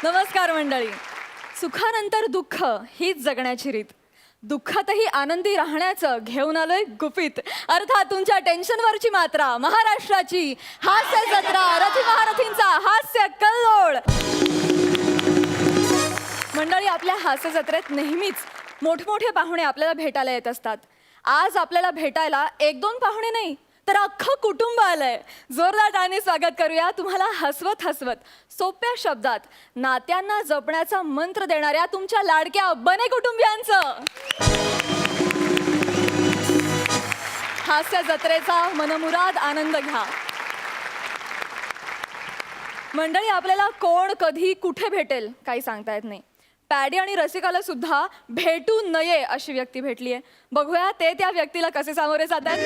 नमस्कार मंडळी. सुखानंतर दुःख हीच जगण्याची रीत. दुःखातही आनंदी राहण्याचं घेऊन आलोय गुपित. अर्थात तुमच्या टेन्शनवरची मात्रा, महाराष्ट्राची हास्य जत्रा, रथी महारथींचा हास्य कल्लोळ. मंडळी, आपल्या हास्य जत्रेत नेहमीच मोठमोठे पाहुणे आपल्याला भेटायला येत असतात. आज आपल्याला भेटायला एक दोन पाहुणे नाही तर अख्खं कुटुंब आलंय. जोरदार टाळ्यांनी स्वागत करूया तुम्हाला हसवत हसवत सोप्या शब्दात नात्यांना जपण्याचा मंत्र देणाऱ्या तुमच्या लाडक्या बने कुटुंबियांचं. हास्य जत्रेचा मनमुराद आनंद घ्या. मंडळी, आपल्याला कोण कधी कुठे भेटेल काही सांगता येत नाही. पॅडी आणि रसिकाला सुद्धा भेटू नये अशी व्यक्ती भेटली आहे. बघूया ते त्या व्यक्तीला कसे सामोरे जातात.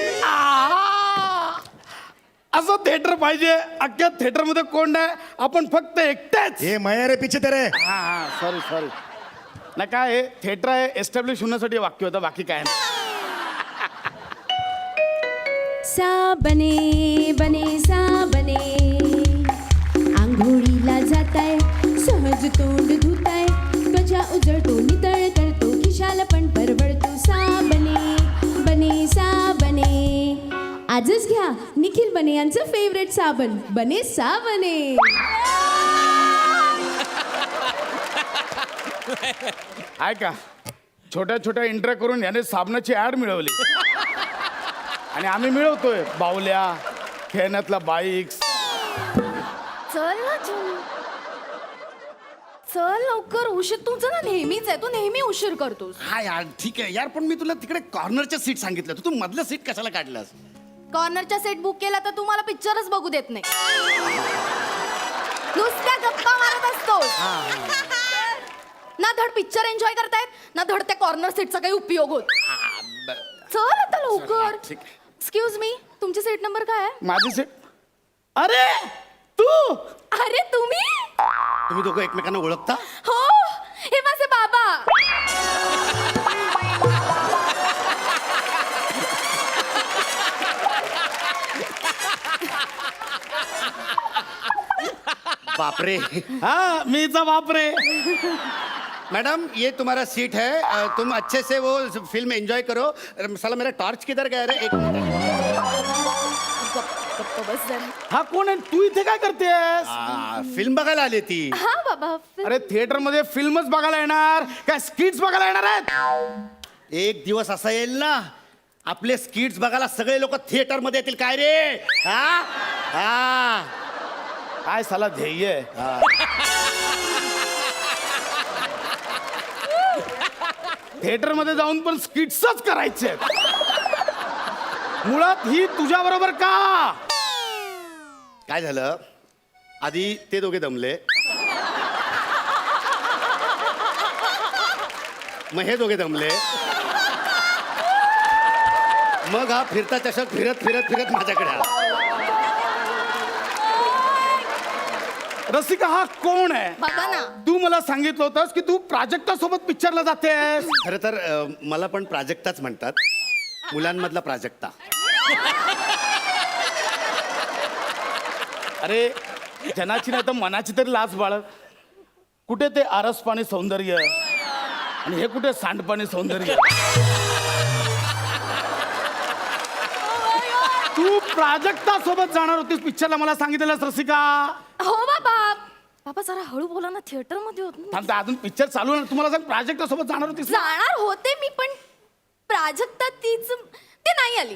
असं थिएटर पाहिजे. अख्ख्या थिएटर मध्ये कोण नाही, आपण फक्त एकटेच. ये मया रे पीछे तेरे. हा सॉरी सॉरी. नाही काय हे थिएटर आहे एस्टॅब्लिश होण्यासाठी वाक्य होतं, बाकी काय नाही. सा बने बने सा बने, आंघोळीला जाताय सहज तोंड धुताय, त्वचा उजळतो नितळ करतो खिशाला पण परवडतो. सा बने बने सा बने. आजच घ्या निखिल बने यांचं फेवरेट साबण बने सा बने. आहे का छोट्या छोट्या इंटर करून याने साबणाची ऍड मिळवली आणि आम्ही मिळवतोय बावल्या, खेळण्यातला बाईक्स. चल ना चल लवकर. उशीर तुझं ना नेहमीच आहे, तू नेहमी उशीर करतोस. हा यार ठीक आहे यार, पण मी तुला तिकडे कॉर्नरच्या सीट सांगितलं, तू मधलं सीट कशाला काढलास? कॉर्नरच्या सेट बुक केला तर तू मला पिक्चरच बघू देत नाही. नुसत्या गप्पा मारत असतोस. ना धड पिक्चर एन्जॉय करतायत ना धड त्या कॉर्नर सीटचा काही उपयोग होत. चल आता लवकर. ठीक आहे. एक्सक्यूज मी, तुमची सीट नंबर काय आहे? माझी सीट. अरे तू. अरे तुम्ही तुम्ही दोघं एकमेकांना ओळखता? हो, हे माझे बाबा. बापरे. हा मीचा बापरे. मैडम ये तुम्हारा सीट है, तुम अच्छे से वो फिल्म एंजॉय करो. साला मेरा टॉर्च किधर गया रे? एक मिनिट. गप्प बस जरा. हा कोण आहे? तू इथे काय करतेस? फिल्म बघायला आली ती. हा बाबा. अरे थिएटर मध्ये फिल्मच बघायला येणार काय स्किट्स बघायला येणार आहेत? एक दिवस असा येईल ना आपले स्किट्स बघायला सगळे लोक थिएटर मध्ये येतील. काय रे? हा हा. काय साला ध्येय आहे? थिएटर मध्ये जाऊन पण स्किट्सच करायचे. मुळात ही तुझ्या बरोबर का? काय झालं? आधी ते दोघे दमले, मग हे दोघे दमले, मग हा फिरता चषक फिरत फिरत फिरत माझ्याकडे आला. रसिका हा कोण आहे? बघा ना. तू मला सांगितलं होतंस की तू प्राजक्तासोबत पिक्चरला जातेस. खरं तर मला पण प्राजक्ताच म्हणतात, मुलांमधला प्राजक्ता. अरे जनाची नाही तर मनाची तरी लाज बाळग. कुठे ते आरसपाणी सौंदर्य आणि हे कुठे सांडपाणी सौंदर्य. तू प्राजक्ता सोबत जाणार होतीस पिक्चरला, मला सांगितलेलंस रसिका. हो बाबा. बाबा जरा हळू बोला ना, थिएटर मध्ये होत ना. थांबता अजून पिक्चर चालू आहे. तुम्हाला सांग प्राजक्ता सोबत जाणार होतीस ना? जाणार होते मी, पण प्राजक्ता तीच ते नाही आली.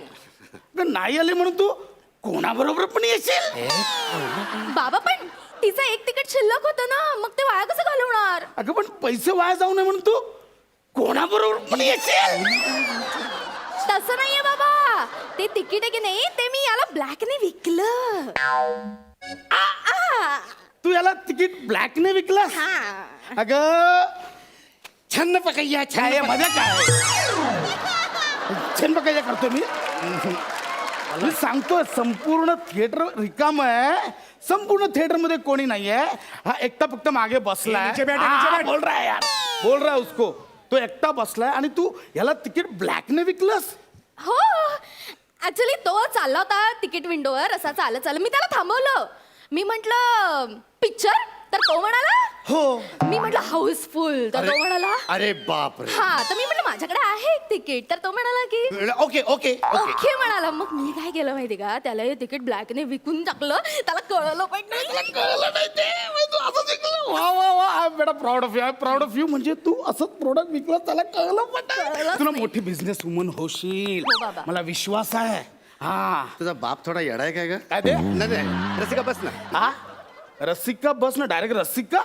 अगं, नाही आली म्हणून तू कोणाबरोबर पण येशील? बाबा पण तिचं एक तिकीट शिल्लक होतं ना, मग ते वाया कसं घालवणार? अगं पण पैसे वाया जाऊ नये म्हणून तू कोणाबरोबर पण येशील? तसं नाहीये बाबा. ते तिकीट आहे की नाही ते मी याला ब्लॅकने विकलं. तू याला तिकीट ब्लॅकने विकलास? हा. अगं छन्न पकैया छाया मध्ये काय छंद काय करतो मी? मी सांगतोय संपूर्ण थिएटर रिकाम आहे. संपूर्ण थिएटर मध्ये कोणी नाहीये. हा एकटा फक्त मागे बसलाय. नीचे बैठ, हाँ, नीचे बैठ. बोल रहा है यार, बोल रहा है उसको. तो एकटा बसलाय आणि तू याला तिकीट ब्लॅकने विकलस? हो, ऍक्च्युली तो चालला होता तिकीट विंडोवर असा चालत चालत. मी त्याला थांबवलं. मी म्हंटल पिक्चर, तर तो म्हणाला हो मी म्हटलं हाऊसफुल तर तो म्हणाला अरे बाप रे हा तर मी म्हटलं माझ्याकडे आहे एक तिकीट तर तो म्हणाला की ओके ओके ओके ओके म्हणाला मग मी काय केलं माहिती का त्याला हे तिकीट ब्लॅकने विकून टाकलं त्याला कळलं पण नाही वा वा वा आय एम बेटा proud of you I proud of you म्हणजे तू असंच प्रोडक्ट विकलं त्याला कळलं पण कळलंच तुला नाही. मोठी बिझनेस वुमन होशील हो बाबा. मला विश्वास आहे हा तुझा बाप थोडा येडा आहे काय ग काय ते नाही नाही रसिका बस ना हा रसिका बस ना डायरेक्ट रसिका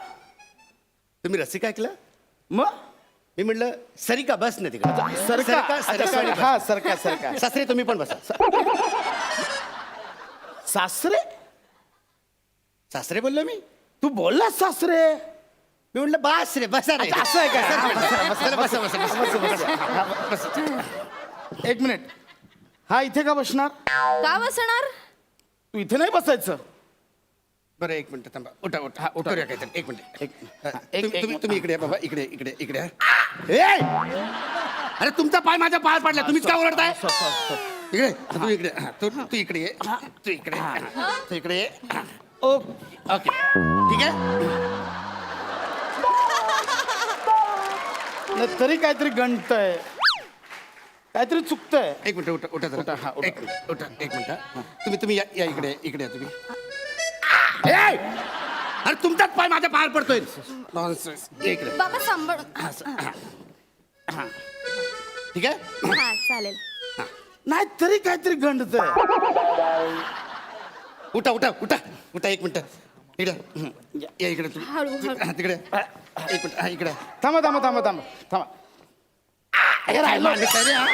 तुम्ही रसिका ऐकलं मग मी म्हटलं सरिका बस ना तिकडे सरका सरका हा सरका सरका सासरे तुम्ही पण बसा सासरे सासरे बोललो मी तू बोललास सासरे मी म्हटलं बस रे बसा रे अच्छा, असं आहे का? चला, बसा बसा बसा एक मिनिट हा इथे का बसणार का बसणार तू इथे नाही बसायचं बरं एक मिनिट थांबा उठा उठा हा, उठा. करूया काहीतरी एक मिनिट एक- तुम्ही इकडे या बाबा इकडे इकडे इकडे या. अरे तुमचा पाय माझ्या पाय पडला तुम्हीच का ओरडताय इकडे तू इकडे हा, तू इकडे ये तू इकडे हा, तू इकडे ये ओके ओके ठीक आहे नाही, तरी काहीतरी गणतंय काहीतरी चुकतंय एक मिनिट उठा उठा जरा. उठा, हा, उठा. एक मिनिट उठा एक मिनिट हा. तुम्ही या इकडे इकडे या तुम्ही अरे तुमचाच पाय माझ्या पायावर पडतोय Nonsense. ये इकडे बाबा सांभाळ ठीक आहे हा चालेल नाही तरी काहीतरी गणतंय उठा उठा उठा उठा एक मिनिट इकडे या इकडे तुम्ही हळू, हळू. हा, तिकडे एक मिनिट हा इकडे थांबा थांबा थांबा थांबा थांबा हे राहिलं आणि काय रे, हा?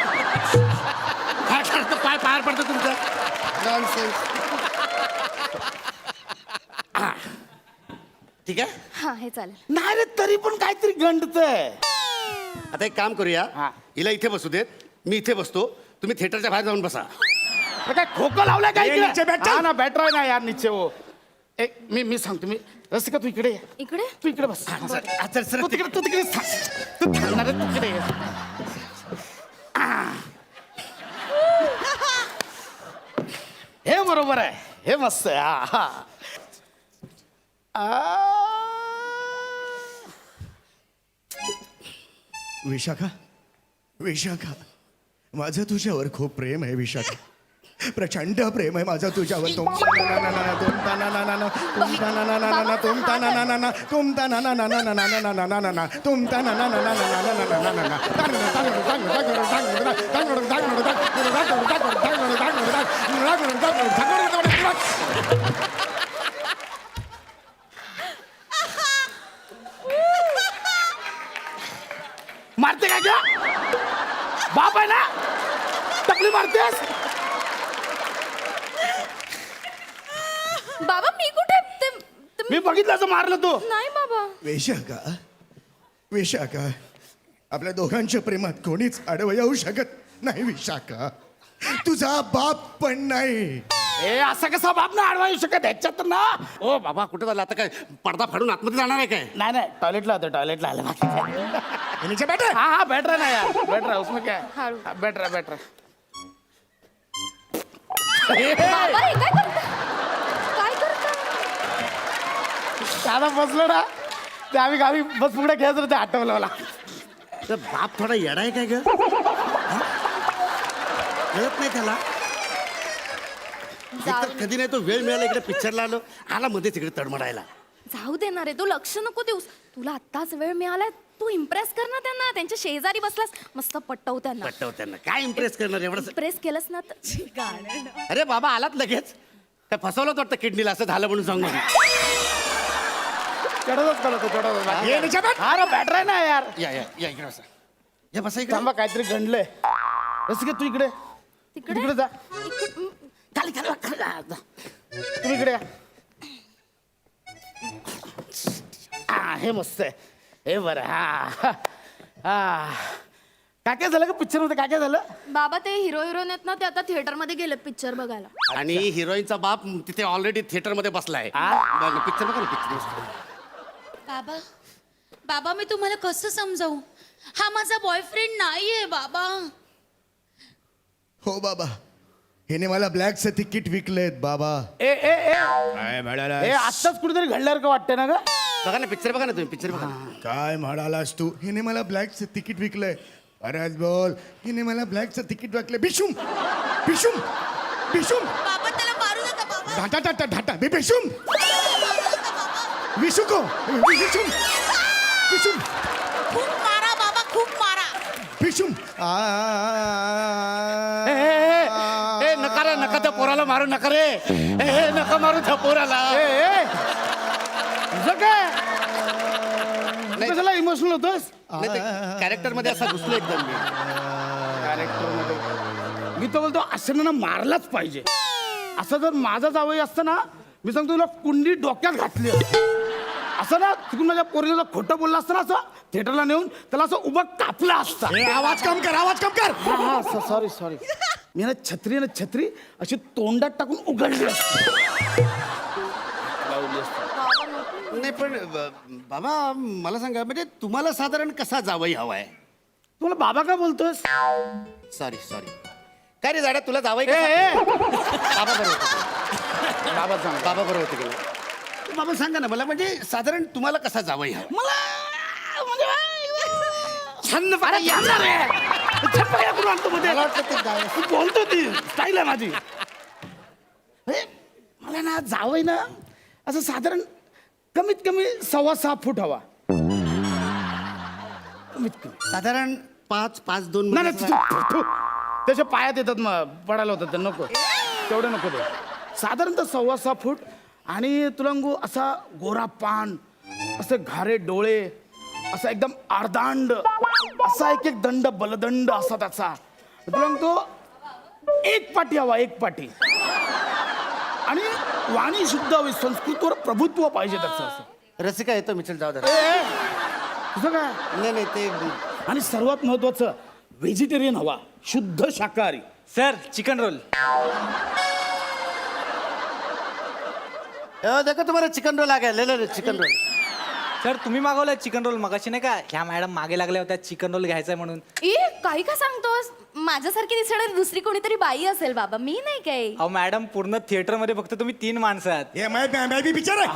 काय पाय पायावर पडतो तुमचं Nonsense. हा. ठीक आहे हा हे चालेल नाही रे तरी पण काहीतरी गणतंय आता एक काम करूया हा. हिला इथे बसू देत मी इथे बसतो तुम्ही थिएटरच्या बाहेर जाऊन बसा तर काय खोकं लावलाय काय ये इकडे? नीचे बैठ. हा ना बॅटर आहे ना यार नीचे हो एक मी सांगतो मी रसिका तू इकडे ये. इकडे तू इकडे बस तू तिकडे तू थांबणार आहे, तू तिकडे ये. हे बरोबर आहे हे मस्त आहे हा विशाखा विशाखा माझं तुझ्यावर खूप प्रेम आहे विशाखा प्रचंड प्रेम आहे माझं तुझ्यावर मारते काय का बाप आहे ना टकली मारतेस बाबा मी कुठे मी बघितलं असं मारलं तू नाही बाबा विशाखा विशाखा आपल्या दोघांच्या प्रेमात कोणीच आडवं येऊ शकत नाही विशाखा तुझा बाप पण नाही ए असा कसा बाप ना आडवा येऊ शकत ह्याच्यात ना ओ बाबा कुठे झाला आता काय पडदा फाडून आतमध्ये जाणार आहे काय नाही नाही टॉयलेटला होतं टॉयलेटला आलं बाकी काय नीचे बैठ. हाँ हाँ बैठ रहा ना यार बैठ रहा उसमें क्या है हाँ। हाँ, बैठ रहा बाबा हे काय करता काय करता दादा बसलो ना ते आम्ही गावी बस पुढे घ्यायचं होतं, ते आठवलं मला तर बाप थोडा येडा आहे काय ग हा? कळत नाही त्याला एकतर कधी नाही तो वेळ मिळाला इकडे पिक्चरला आला मध्ये तिकडे तडमडायला जाऊ देणार रे तू लक्ष नको देऊस तुला आत्ताच वेळ मिळालाय तू इम्प्रेस कर ना त्यांना त्यांच्या शेजारी बसलास मस्त पटव त्यांना पटव त्यांना काय इम्प्रेस करणार एवढं इम्प्रेस केलंस ना तर अरे बाबा आलात लगेच काय फसवलं वाटतं किडनीला असं झालं म्हणून सांगू चढतच करतो चढत ये नीचे बैठ. हा ना बैठ रहा है ना यार या या या इकडे बसा या बसा इकडे थांबा काहीतरी गणलंय रसिका तू इकडे तिकडे तिकडे जा खाली खाली खाली जा. तुम्ही इकडे या हा हे मस्त आहे हे बरं हा हा काय काय झालं का पिक्चर मध्ये काय काय झालं बाबा ते हिरो हिरोईन आहेत ना ते आता थिएटर मध्ये गेलेत पिक्चर बघायला आणि हिरोईनचा बाप तिथे ऑलरेडी थिएटर मध्ये बसलाय पिक्चर बघा ना पिक्चर बाबा बाबा मी तुम्हाला कसं समजावू हा माझा बॉयफ्रेंड नाहीये बाबा हो बाबा हिने मला ब्लॅकचं तिकीट विकलेत बाबा ए ए ए ए आत्ताच कुठेतरी घडल्यावर का वाटतं ना ग बघा ना पिक्चर बघा ना तुम्ही पिक्चर बघा ना. काय म्हणालास तू? हिने मला ब्लॅकचं तिकीट विकलंय. परत बोल. हिने मला ब्लॅकचं तिकीट विकलंय. बिशुम बिशुम बिशुम बाबा त्याला मारू नका बाबा. ढाटा ढाटा ढाटा बे बिशुम विशुको बिशुम बिशुम खूप मारा बाबा, खूप मारा. बिशुम ए नका रे नका त्या पोराला मारू नका रे. ए नका मारू त्या पोराला. तुझं काय तू कशाला इमोशनल होतोस कॅरेक्टर मध्ये असा घुसलो एकदम मी. कॅरेक्टर मध्ये मी तो बोलतो असं ना मारलाच पाहिजे. असं जर माझा जावई असतं ना मी सांगतो तुला कुंडी डोक्यात घातली असती. असं ना तिकडून माझ्या पोरीला खोटं बोललं असतं ना असं थिएटरला नेऊन त्याला असं उभं कापलं असतं. आवाज कम कर आवाज कम कर. हा सॉरी सॉरी मी ना छत्री अशी तोंडात टाकून उघडली असती. लावली असती. नाही पण बाबा मला सांगा म्हणजे तुम्हाला साधारण कसा जावई हवाय? तुला बाबा का बोलतोस? सॉरी काय रे झाडा तुला जावई ए, ए, बाबा बरोबर होतं. बाबा सांग बाबा बरोबर होते गेलं. बाबा सांगा ना मला म्हणजे साधारण तुम्हाला कसा जावई हवा? मला म्हणजे छान अरे येणार रे. छान पाया करून आणतो मध्ये. तू बोलतो ती स्टाईल आहे माझी. हे, मला ना जावई ना असं साधारण कमीत कमी 6.25 फूट हवा. कमीत कमी साधारण 5.2 नाही नाही, त्याच्या पायात येतात मग पडायला होतात तर नको तेवढं नको ते. साधारणतः 6.25 फूट आणि तुला असा गोरा पान असे घारे डोळे असा एकदम अर्धांड असा एक दंड बलदंड असा त्याचा तुला तो एक पाटी हवा एक पाटी आणि वाणी शुद्ध हवी संस्कृतवर प्रभुत्व पाहिजे त्याचं असं. रसिका येतो मिचल जाऊ दे. ए, तुझं काय नाही ते आणि सर्वात महत्वाचं व्हेजिटेरियन हवा शुद्ध शाकाहारी. Sir chicken roll. देखो तुम्हाला चिकन रोल आ गया ले लो चिकन रोल. सर तुम्ही मागवलं चिकन रोल मगाशी नाही का? ह्या मॅडम मागे लागल्या होत्या चिकन रोल घ्यायचंय म्हणून. काही का सांगतोस? माझ्यासारखी दिसणारी दुसरी कोणीतरी बाई असेल बाबा, मी नाही काही. अहो मॅडम पूर्ण थिएटर मध्ये फक्त तुम्ही 3 माणसं आहात. ये मैं भी पिक्चर है.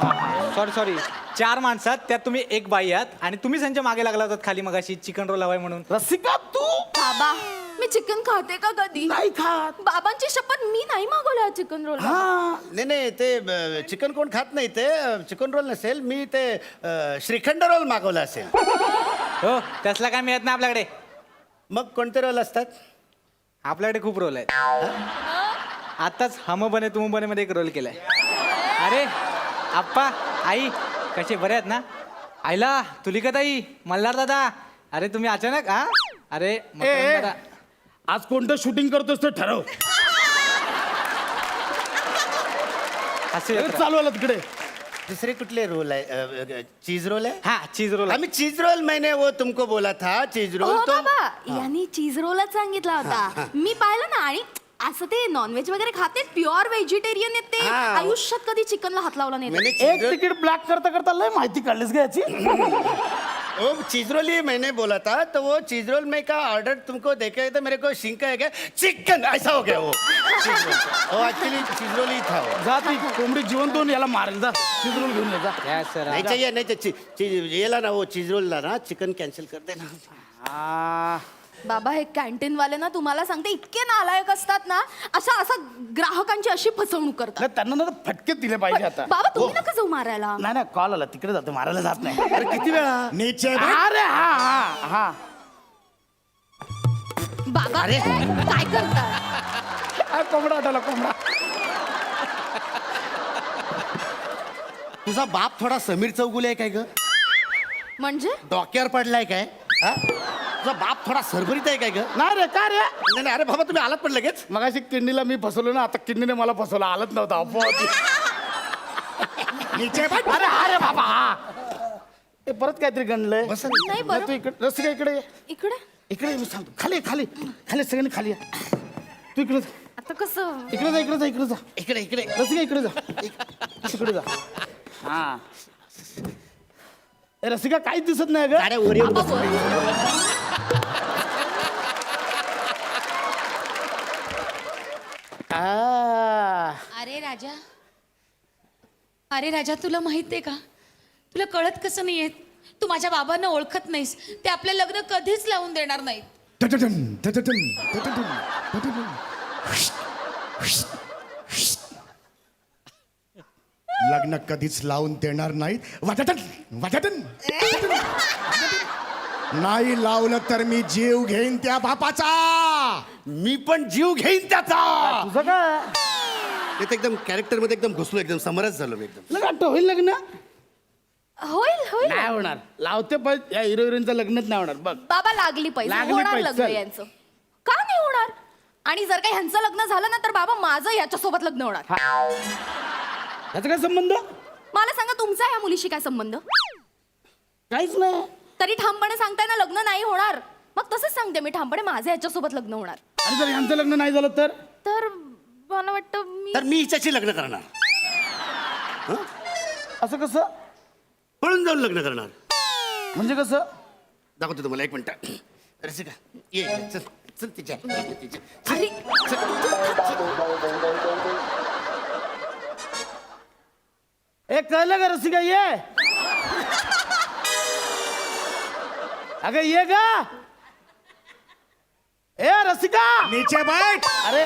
सॉरी 4 माणसं आहात त्यात तुम्ही एक बाई आहात आणि तुम्हीच त्यांच्या मागे लागला होतात खाली मगाशी चिकन रोल हवाय म्हणून. रसिका तू बाबा मी चिकन खाते का कधी? नाही खात. बाबांची शपथ मी नाही मागवला चिकन रोल. हा नाही ते चिकन कोण खात नाही ते चिकन रोल नसेल मी ते श्रीखंड रोल मागवला असेल. हो त्यातला काय मिळत नाही आपल्याकडे. मग कोणते रोल असतात? आपल्याकडे खूप रोल आहेत. आताच हम बने तुम बने मध्ये एक रोल केलाय. अरे आप्पा आई कसे बरे आहेत ना? आईला तुलिका ताई मल्हार दादा अरे तुम्ही अचानक हा अरे मकरंद दादा. आज कोणतं शूटिंग करतोस ते ठरव. हास्य हे जत्रा. चालू आलं तिकडे. दुसरे कुठले रोल आहे? चीज रोल आहे. हा चीज रोल. आम्ही चीज रोल मैंने वो तुमको बोला था चीज रोल हो तो बाबा यांनी चीज रोलच सांगितला होता. मी पाहिलं ना आणि असं ते नॉनव्हेज वगैरे खाते प्युअर व्हेजिटेरियन आहेत ते. हा. आयुष्यात कधी चिकनला हात लावला नाही. मैंने एक चीज रोल तिकीट ब्लॅक करता करता लय माहिती काढलीस का याची. वो चीज रोल ही मैंने बोला था तो वो चीज रोल में का ऑर्डर तुमको देखे तो मेरे को शिंका है क्या चिकन ऐसा हो गया वो चीज रोल. वो एक्चुअली चीज रोल ही था वो. जा ती कोंबडी जिवंत होऊन याला मारेल जा शिजवून घेऊन ये जा. Yes, sir. नहीं चाहिए नहीं चाहिए चीज येला ना वो चीज रोल ला ना चिकन कैंसिल कर देना. आ, बाबा हे कॅन्टीन वाले ना तुम्हाला सांगते इतके नालायक असतात ना. अशा ग्राहकांची अशी फसवणूक करतात. नाही, त्यांना ना फटके दिले पाहिजे आता. बाबा तुम्ही नका जाऊ मारायला. नाही कॉल आला तिकडे जातो मारायला जात नाही. अरे किती वेळा नीचे बैठ. अरे हा बाबा काय करतात? कोंबडा आठवला कोंबडा. तुझा बाप थोडा समीर चौगुले आहे काय ग? म्हणजे डोक्यावर पडलाय काय? हा? तुझा बाप थोडा सरभरीत आहे काय ग? नाही रे काय रे नाही नाही, अरे बाबा तुम्ही आलात पण लगेच. मगाशी किडनीला मी फसवलो ना आता किडनीने मला फसवलं आलत नव्हता अपोआप. नीचे बैठ. अरे बाबा हा ते परत काहीतरी गणलंय. बस नाही बरं. तू इकडे रसिका इकडे ये. इकडे इकडे ये, मी सांगतो खाली खाली खाली सगळ्यांनी खाली या. तू इकडे जा. आता कसं? इकडे जा इकडे जा इकडे जा इकडे इकडे रसिका इकडे जा इकडे जा. हा ए, रसिका काहीच दिसत नाही ग. अरे वर येऊन बस. आ, अरे राजा तुला माहित आहे का तुला कळत कसं नाहीये? तू माझ्या बाबांना ओळखत नाहीस. ते आपलं लग्न कधीच लावून देणार नाहीत. टटटन, टटटन, टटटन, टटटन. लग्न कधीच लावून देणार नाहीत. वाटटन, वाटटन, वाटटन. नाही लावलं तर मी जीव घेईन त्या बापाचा. मी पण जीव घेईन त्याचा. तुझं काय ते तर एकदम कॅरेक्टर मध्ये एकदम घुसलो, एकदम समरस झालो मी एकदम. तुला वाटतं होईल लग्न? होईल होईल नाही होणार. लावते पैसे या हिरो हिरोईनचं लग्नच नाही होणार बघ. बाबा लागली पैसे लागली होणार पैसे, लग्न चल. यांचं. का नाही होणार? आणि जर का ह्यांचं लग्न झालं ना तर बाबा माझं याच्यासोबत लग्न होणार. याचा काय संबंध? मला सांगा तुमचा ह्या मुलीशी काय संबंध? काहीच नाही. तरी ठामपणे सांगताय ना लग्न नाही होणार. मग तसंच सांगते मी ठामपणे माझं याच्यासोबत लग्न होणार. आणि जर यांचं लग्न नाही झालं तर? तर मला वाटतं मी तर मी हिच्याशी लग्न करणार, असं कसं? पळून जाऊन लग्न करणार. म्हणजे कसं? दाखवतो तुम्हाला, एक मिनिट. रसिका ये ये, चल चल तिच्या तिच्या. अरे ए कळलं का रसिका? ये अगं ये का? ए रसिका नीचे बैठ. अरे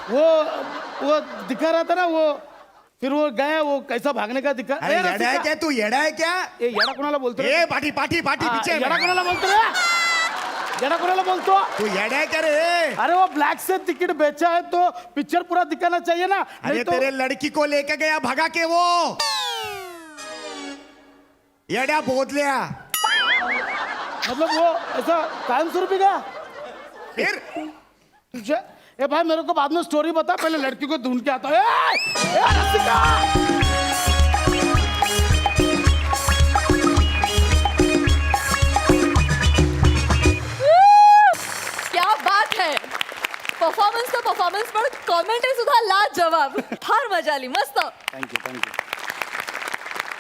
वो दिखा रहा था ना वो, फिर वो गया, वो कैसा भागने का दिखा. अरे ए, येडा आहे रसिका. क्या तू? येडा आहे क्या? ए येडा कोणाला बोलतो रे? ए पाठी पाठी पाठी हा, पीछे येडा कोणाला बोलतो रे? येडा कोणाला बोलतो? तू येडा आहे क्या रे? अरे वो ब्लैक से टिकट बेचा है तो पिक्चर पूरा दिखाना चाहिए ना. अरे नहीं तो- तेरे लड़की को लेके गया भगा के वो. येड्या बोदल्या. मतलब वो ऐसा कायमस्वरूपी का? फिर तुझे ए भाई मेरे को बाद में स्टोरी बता, पहले लड़की को ढूंढ के आता हूं. ए रसिका! क्या बात है. परफॉर्मन्स तर परफॉर्मन्स पण कॉमेंट्री सुद्धा लाजवाब. फार मजा आली. मस्त. थँक्यू.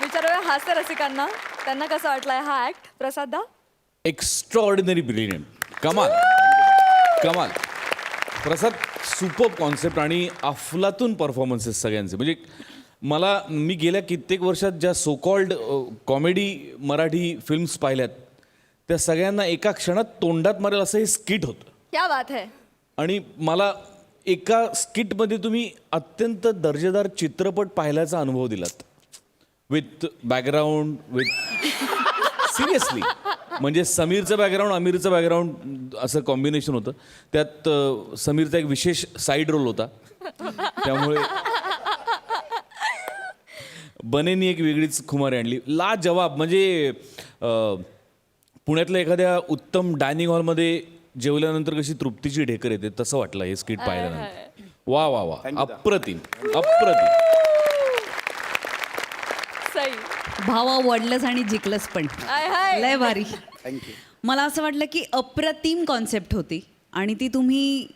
विचारूया हास्य रसिकांना त्यांना कसा वाटलाय हा ऍक्ट. प्रसाद दा. Extraordinary brilliant. कमाल कमाल. प्रसाद सुपर कॉन्सेप्ट आणि अफलातून परफॉर्मन्सेस सगळ्यांचे. म्हणजे मी गेल्या कित्येक वर्षात ज्या so called comedy Marathi films पाहिल्यात त्या सगळ्यांना एका क्षणात तोंडात मारेल असं हे स्किट होतं. क्या बात है. आणि मला एका स्किटमध्ये तुम्ही अत्यंत दर्जेदार चित्रपट पाहिल्याचा अनुभव दिलात. With background, with seriously. म्हणजे समीरचं बॅकग्राऊंड, आमिरचं बॅकग्राऊंड असं कॉम्बिनेशन होतं. त्यात समीरचा एक विशेष साईड रोल होता. त्यामुळे बनेनी एक वेगळीच खुमारी आणली. लाजवाब. म्हणजे पुण्यातल्या एखाद्या उत्तम डायनिंग हॉलमध्ये जेवल्यानंतर कशी तृप्तीची ढेकर येते तसं वाटलं हे स्किट पाहिल्यानंतर. वा वा वा. अप्रतिम अप्रतिम. सई. भावा वडलंच आणि जिंकलंच पण. हाय हाय. लय भारी. मला असं वाटलं की अप्रतिम कॉन्सेप्ट होती आणि ती तुम्ही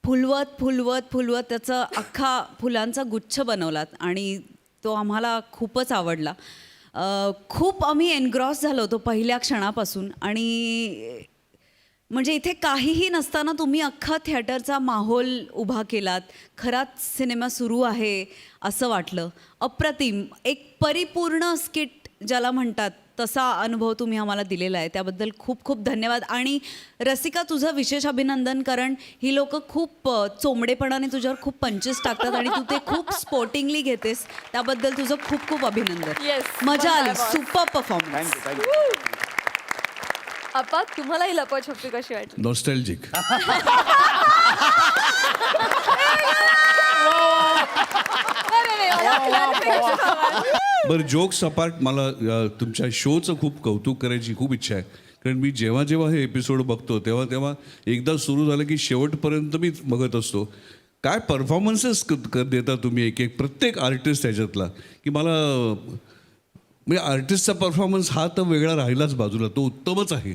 फुलवत फुलवत फुलवत त्याचा अख्खा फुलांचा गुच्छ बनवलात आणि तो आम्हाला खूपच आवडला. खूप आम्ही एनग्रॉस झालो होतो पहिल्या क्षणापासून. आणि म्हणजे इथे काहीही नसताना तुम्ही अख्खा थिएटरचा माहोल उभा केलात. खराच सिनेमा सुरू आहे असं वाटलं. अप्रतिम. एक परिपूर्ण स्किट ज्याला म्हणतात तसा अनुभव तुम्ही आम्हाला दिलेला आहे. त्याबद्दल खूप खूप धन्यवाद. आणि रसिका तुझं विशेष अभिनंदन. कारण ही लोकं खूप चोंबडेपणाने तुझ्यावर खूप पंचेस टाकतात आणि तू ते खूप स्पोर्टिंगली घेतेस. त्याबद्दल तुझं खूप खूप अभिनंदन. Yes. मजा आली. धन्यवाद. Super performance. आपा तुम्हाला ही लपछपी कशी वाटली? नॉस्टॅल्जिक. नाही, मला clarification हवंय. बरं जोक्स अपार्ट मला तुमच्या शोचं खूप कौतुक करायची खूप इच्छा आहे. कारण मी जेव्हा जेव्हा हे एपिसोड बघतो तेव्हा तेव्हा एकदा सुरू झालं की शेवटपर्यंत मी बघत असतो. काय परफॉर्मन्सेस देता तुम्ही एक एक प्रत्येक आर्टिस्ट ह्याच्यातला की मला म्हणजे आर्टिस्टचा परफॉर्मन्स हा तर वेगळा राहिलाच बाजूला, तो उत्तमच आहे.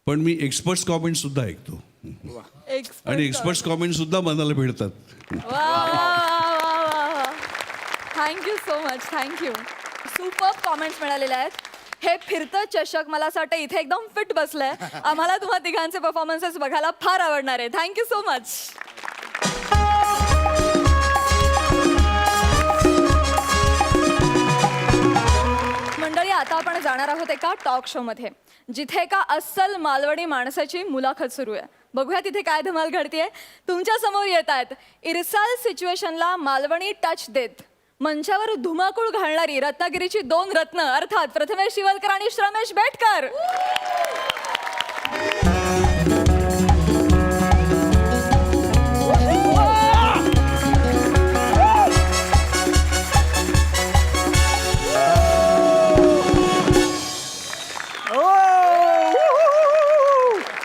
पण मी एक्सपर्ट्स कॉमेंटसुद्धा ऐकतो आणि एक्सपर्ट्स कॉमेंटसुद्धा मनाला भिडतात. Thank you so much. Thank you. Super comments मिळालेले आहेत. हे फिरतं चषक मला असं वाटतं इथे एकदम फिट बसलंय. आम्हाला तुम्हा तिघांचे परफॉर्मन्सेस बघायला फार आवडणार आहे. Thank you so much. येणार आहोत एका टॉक शो मध्ये, जिथे एका अस्सल मालवणी माणसाची मुलाखत सुरू आहे. बघूया तिथे काय धमाल घडतीये. तुमच्या समोर येत आहेत इरसाल सिच्युएशनला मालवणी टच देत मंचावर धुमाकूळ घालणारी रत्नागिरीची 2 रत्न, अर्थात प्रथमेश शिवलकर आणि श्रमेश बेटकर.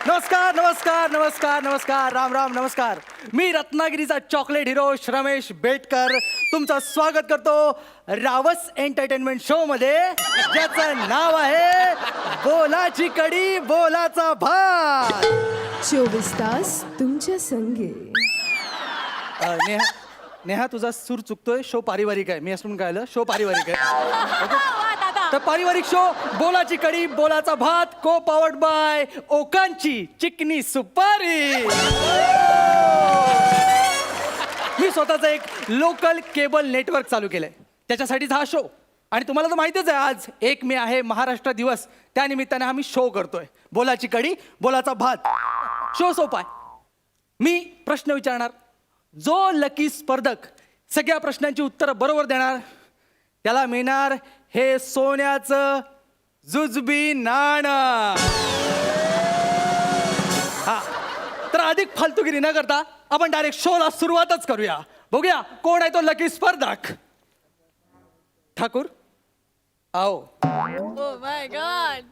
नमस्कार नमस्कार नमस्कार नमस्कार, राम राम नमस्कार. मी रत्नागिरीचा चॉकलेट हिरो श्रमेश बेटकर तुमचं स्वागत करतो रावस एंटरटेनमेंट शो मध्ये, ज्याचं नाव आहे बोलाची कडी बोलाचा भात. 24 तास तुमच्या संगे. नेहा नेहा तुझा सूर चुकतोय. शो पारिवारिक आहे. मी असून काय आलं, शो पारिवारिक आहे. तर पारिवारिक शो बोलाची कडी बोलाचा भात, को पावर्ड बाय ओकांची चिकनी सुपारी. मी स्वतःचं एक लोकल केबल नेटवर्क चालू केलंय, त्याच्यासाठीच हा शो. आणि तुम्हाला तर माहितीच आहे, आज 1 मे आहे, महाराष्ट्र दिवस. त्यानिमित्ताने आम्ही शो करतोय बोलाची कडी बोलाचा भात. शो सोपा आहे. मी प्रश्न विचारणार, जो लकी स्पर्धक सगळ्या प्रश्नांची उत्तरं बरोबर देणार त्याला मिळणार हे सोन्याचं जुजबी नाणं. हा, तर अधिक फालतूगिरी न करता आपण डायरेक्ट शोला सुरुवातच करूया. बघूया कोण आहे तो लकी स्पर्धक. ठाकूर आओ. Oh my God.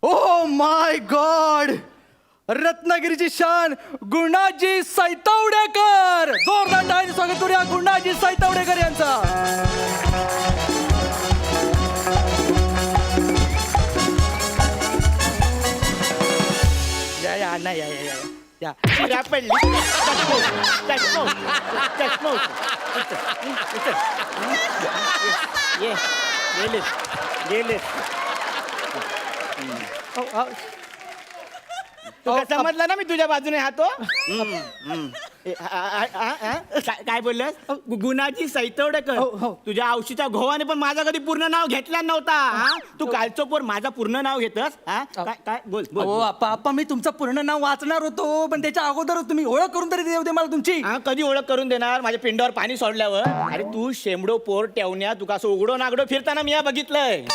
Oh my God, रत्नागिरीची शान गुणाजी सैतवडेकर. जोरदार टाळ्यांनी स्वागत करूया गुणाजी सैतवडेकर यांचा. या या नाही या या या शिरा पडली. गेले समजला ना मी तुझ्या बाजूने हातो. काय बोललास? गुणाजी सैतवडेकर. तुझ्या औशीच्या घोवाने पण माझं कधी पूर्ण नाव घेतला नव्हता. तू कालचो पोर माझं पूर्ण नाव घेतस. काय काय बोल हो आप्पा, मी तुमचं पूर्ण नाव वाचणार होतो, पण त्याच्या अगोदर तुम्ही ओळख करून तरी देऊ दे मला तुमची. कधी ओळख करून देणार माझ्या पिंडावर पाणी सोडल्यावर? अरे तू शेंबडो पोर ठेवण्या तुका असं उघडो नागडो फिरताना मी बघितलंय.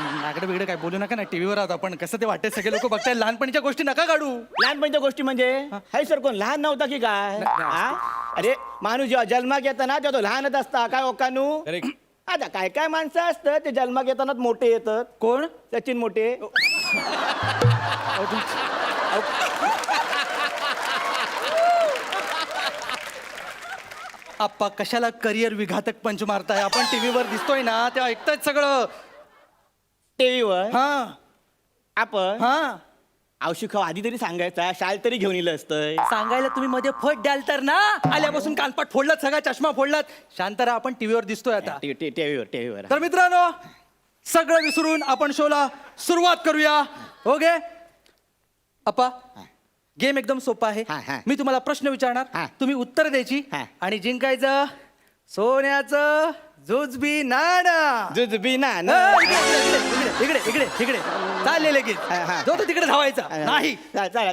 नागडं बिगडं काय बोलू नका ना, टीव्हीवर आहोत आपण. कसं ते वाटते, सगळे लोक बघताय. लहानपणीच्या गोष्टी नका काढू. लहानपणीच्या गोष्टी म्हणजे हाय सर कोण लहान नव्हता की काय? अरे माणूस जेव्हा जन्माक येताना तेव्हा तो लहानच असता काय ओकानू. आता काय काय माणसं असतं ते जन्माक येतानाच मोठे येतात. कोण? सचिन मोठे. आप्पा कशाला करिअर विघातक पंच मारताय? आपण टीव्हीवर दिसतोय ना तेव्हा ऐकताय सगळं. टीव्हीवर हा आपण हा औषध खाऊ आधी तरी सांगायचा, शाल तरी घेऊन येलं असतंय. सांगायला तुम्ही मध्ये फट द्याल तर ना. आल्यापासून कानपाट फोडलात, सगळा चष्मा फोडलात. शांत राहा, आपण टीव्हीवर दिसतोय आता. टीव्हीवर तर मित्रांनो, सगळं विसरून आपण शोला सुरुवात करूया. ओके अप्पा, गेम एकदम सोपा हा, हा. आहे. मी तुम्हाला प्रश्न विचारणार, हा. तुम्ही उत्तर द्यायची हा. आणि जिंकायचं सोन्याचं जुजबी नाणं. जुजबी ना इकडे इकडे इकडे इकडे चाललेले की हा, हा. जो तो तिकडे धावायचा नाही.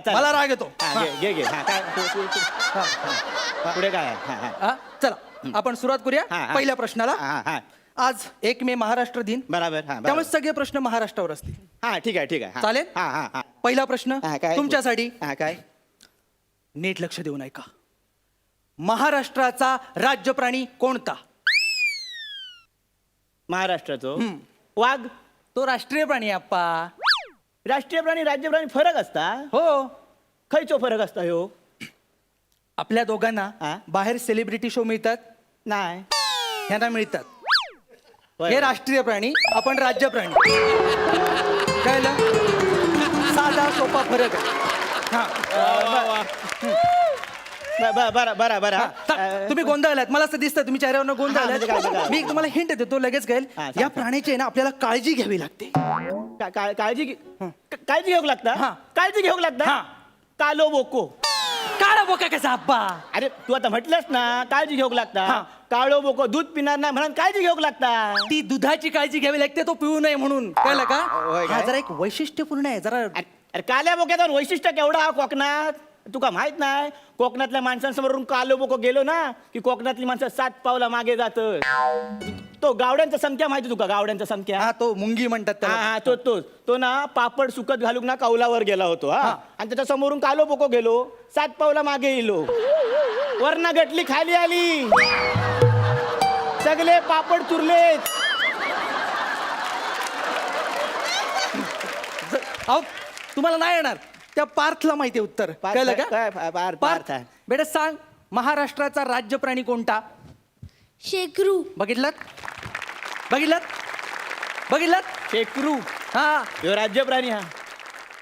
मला राग येतो. घे काय पुढे काय? हा, चला आपण सुरुवात करूया हा, हा. पहिल्या प्रश्नाला. हा. आज 1 मे महाराष्ट्र दिन, बरोबर. त्यामुळे सगळे प्रश्न महाराष्ट्रावर असतील. हा ठीक आहे. चालेल? हा. पहिला प्रश्न हा, काय? तुमच्यासाठी. हा, काय? नीट लक्ष देऊन ऐका. महाराष्ट्राचा राज्य प्राणी कोणता? महाराष्ट्राचो वाघ. तो राष्ट्रीय प्राणी आहे आप्पा. राष्ट्रीय प्राणी राज्य प्राणी फरक असता. हो, खयचो फरक असता ह्यो? आपल्या दोघांना हा? बाहेर सेलिब्रिटी शो मिळतात, नाही ह्यांना मिळतात. होय. हे राष्ट्रीय प्राणी, आपण राज्य प्राणी. कळलं? साधा सोपा फरक आहे. हा. बरा. तुम्ही गोंधळलात, मला असं दिसतं तुम्ही चेहऱ्यावर म्हणजे काय? गोंधळलात. मी तुम्हाला हिंट देतो, लगेच कळेल. हा, या प्राण्याची आहे ना आपल्याला काळजी घ्यावी लागते. काळजी घेऊ लागता. हा. काळजी घेऊ लागता. हा. कालो बोको. काळा बोका कसा आप्पा? अरे तू आता म्हटलंस ना काळजी घेऊ लागता. काळो बोको दूध पिणार नाही म्हणून काळजी घेऊ लागता. ती दुधाची काळजी घ्यावी लागते तो पिऊ नये म्हणून कळलं का होय काय? हा जरा एक वैशिष्ट्यपूर्ण आहे जरा अरे काल्या बोक्याचं वैशिष्ट्य केवढा हा कोकणात तुका माहित नाही. कोकणातल्या माणसांसमोरून कालो बोको गेलो ना की कोकणातली माणसं 7 पावला मागे जात. तो गावड्यांचा संख्या माहिती तुका गावड्यांचा संख्या हा तो मुंगी म्हणतात हा त्याला. हा तो ना पापड सुकत घालून ना कौलावर गेला होतो हा आणि त्याच्या समोरून कालो बोको गेलो 7 पावला मागे येलो वरना गटली खाली आली सगळे पापड चुरलेत. अहो तुम्हाला नाही येणार त्या पार्थला माहिती आहे उत्तर पार्थ कळलं काय? का पार्थ पार्थ आहे. बेटा सांग महाराष्ट्राचा राज्य प्राणी कोणता? शेकरू. बघितलात बघितलात बघितलात शेकरू हा ह्यो राज्य प्राणी हा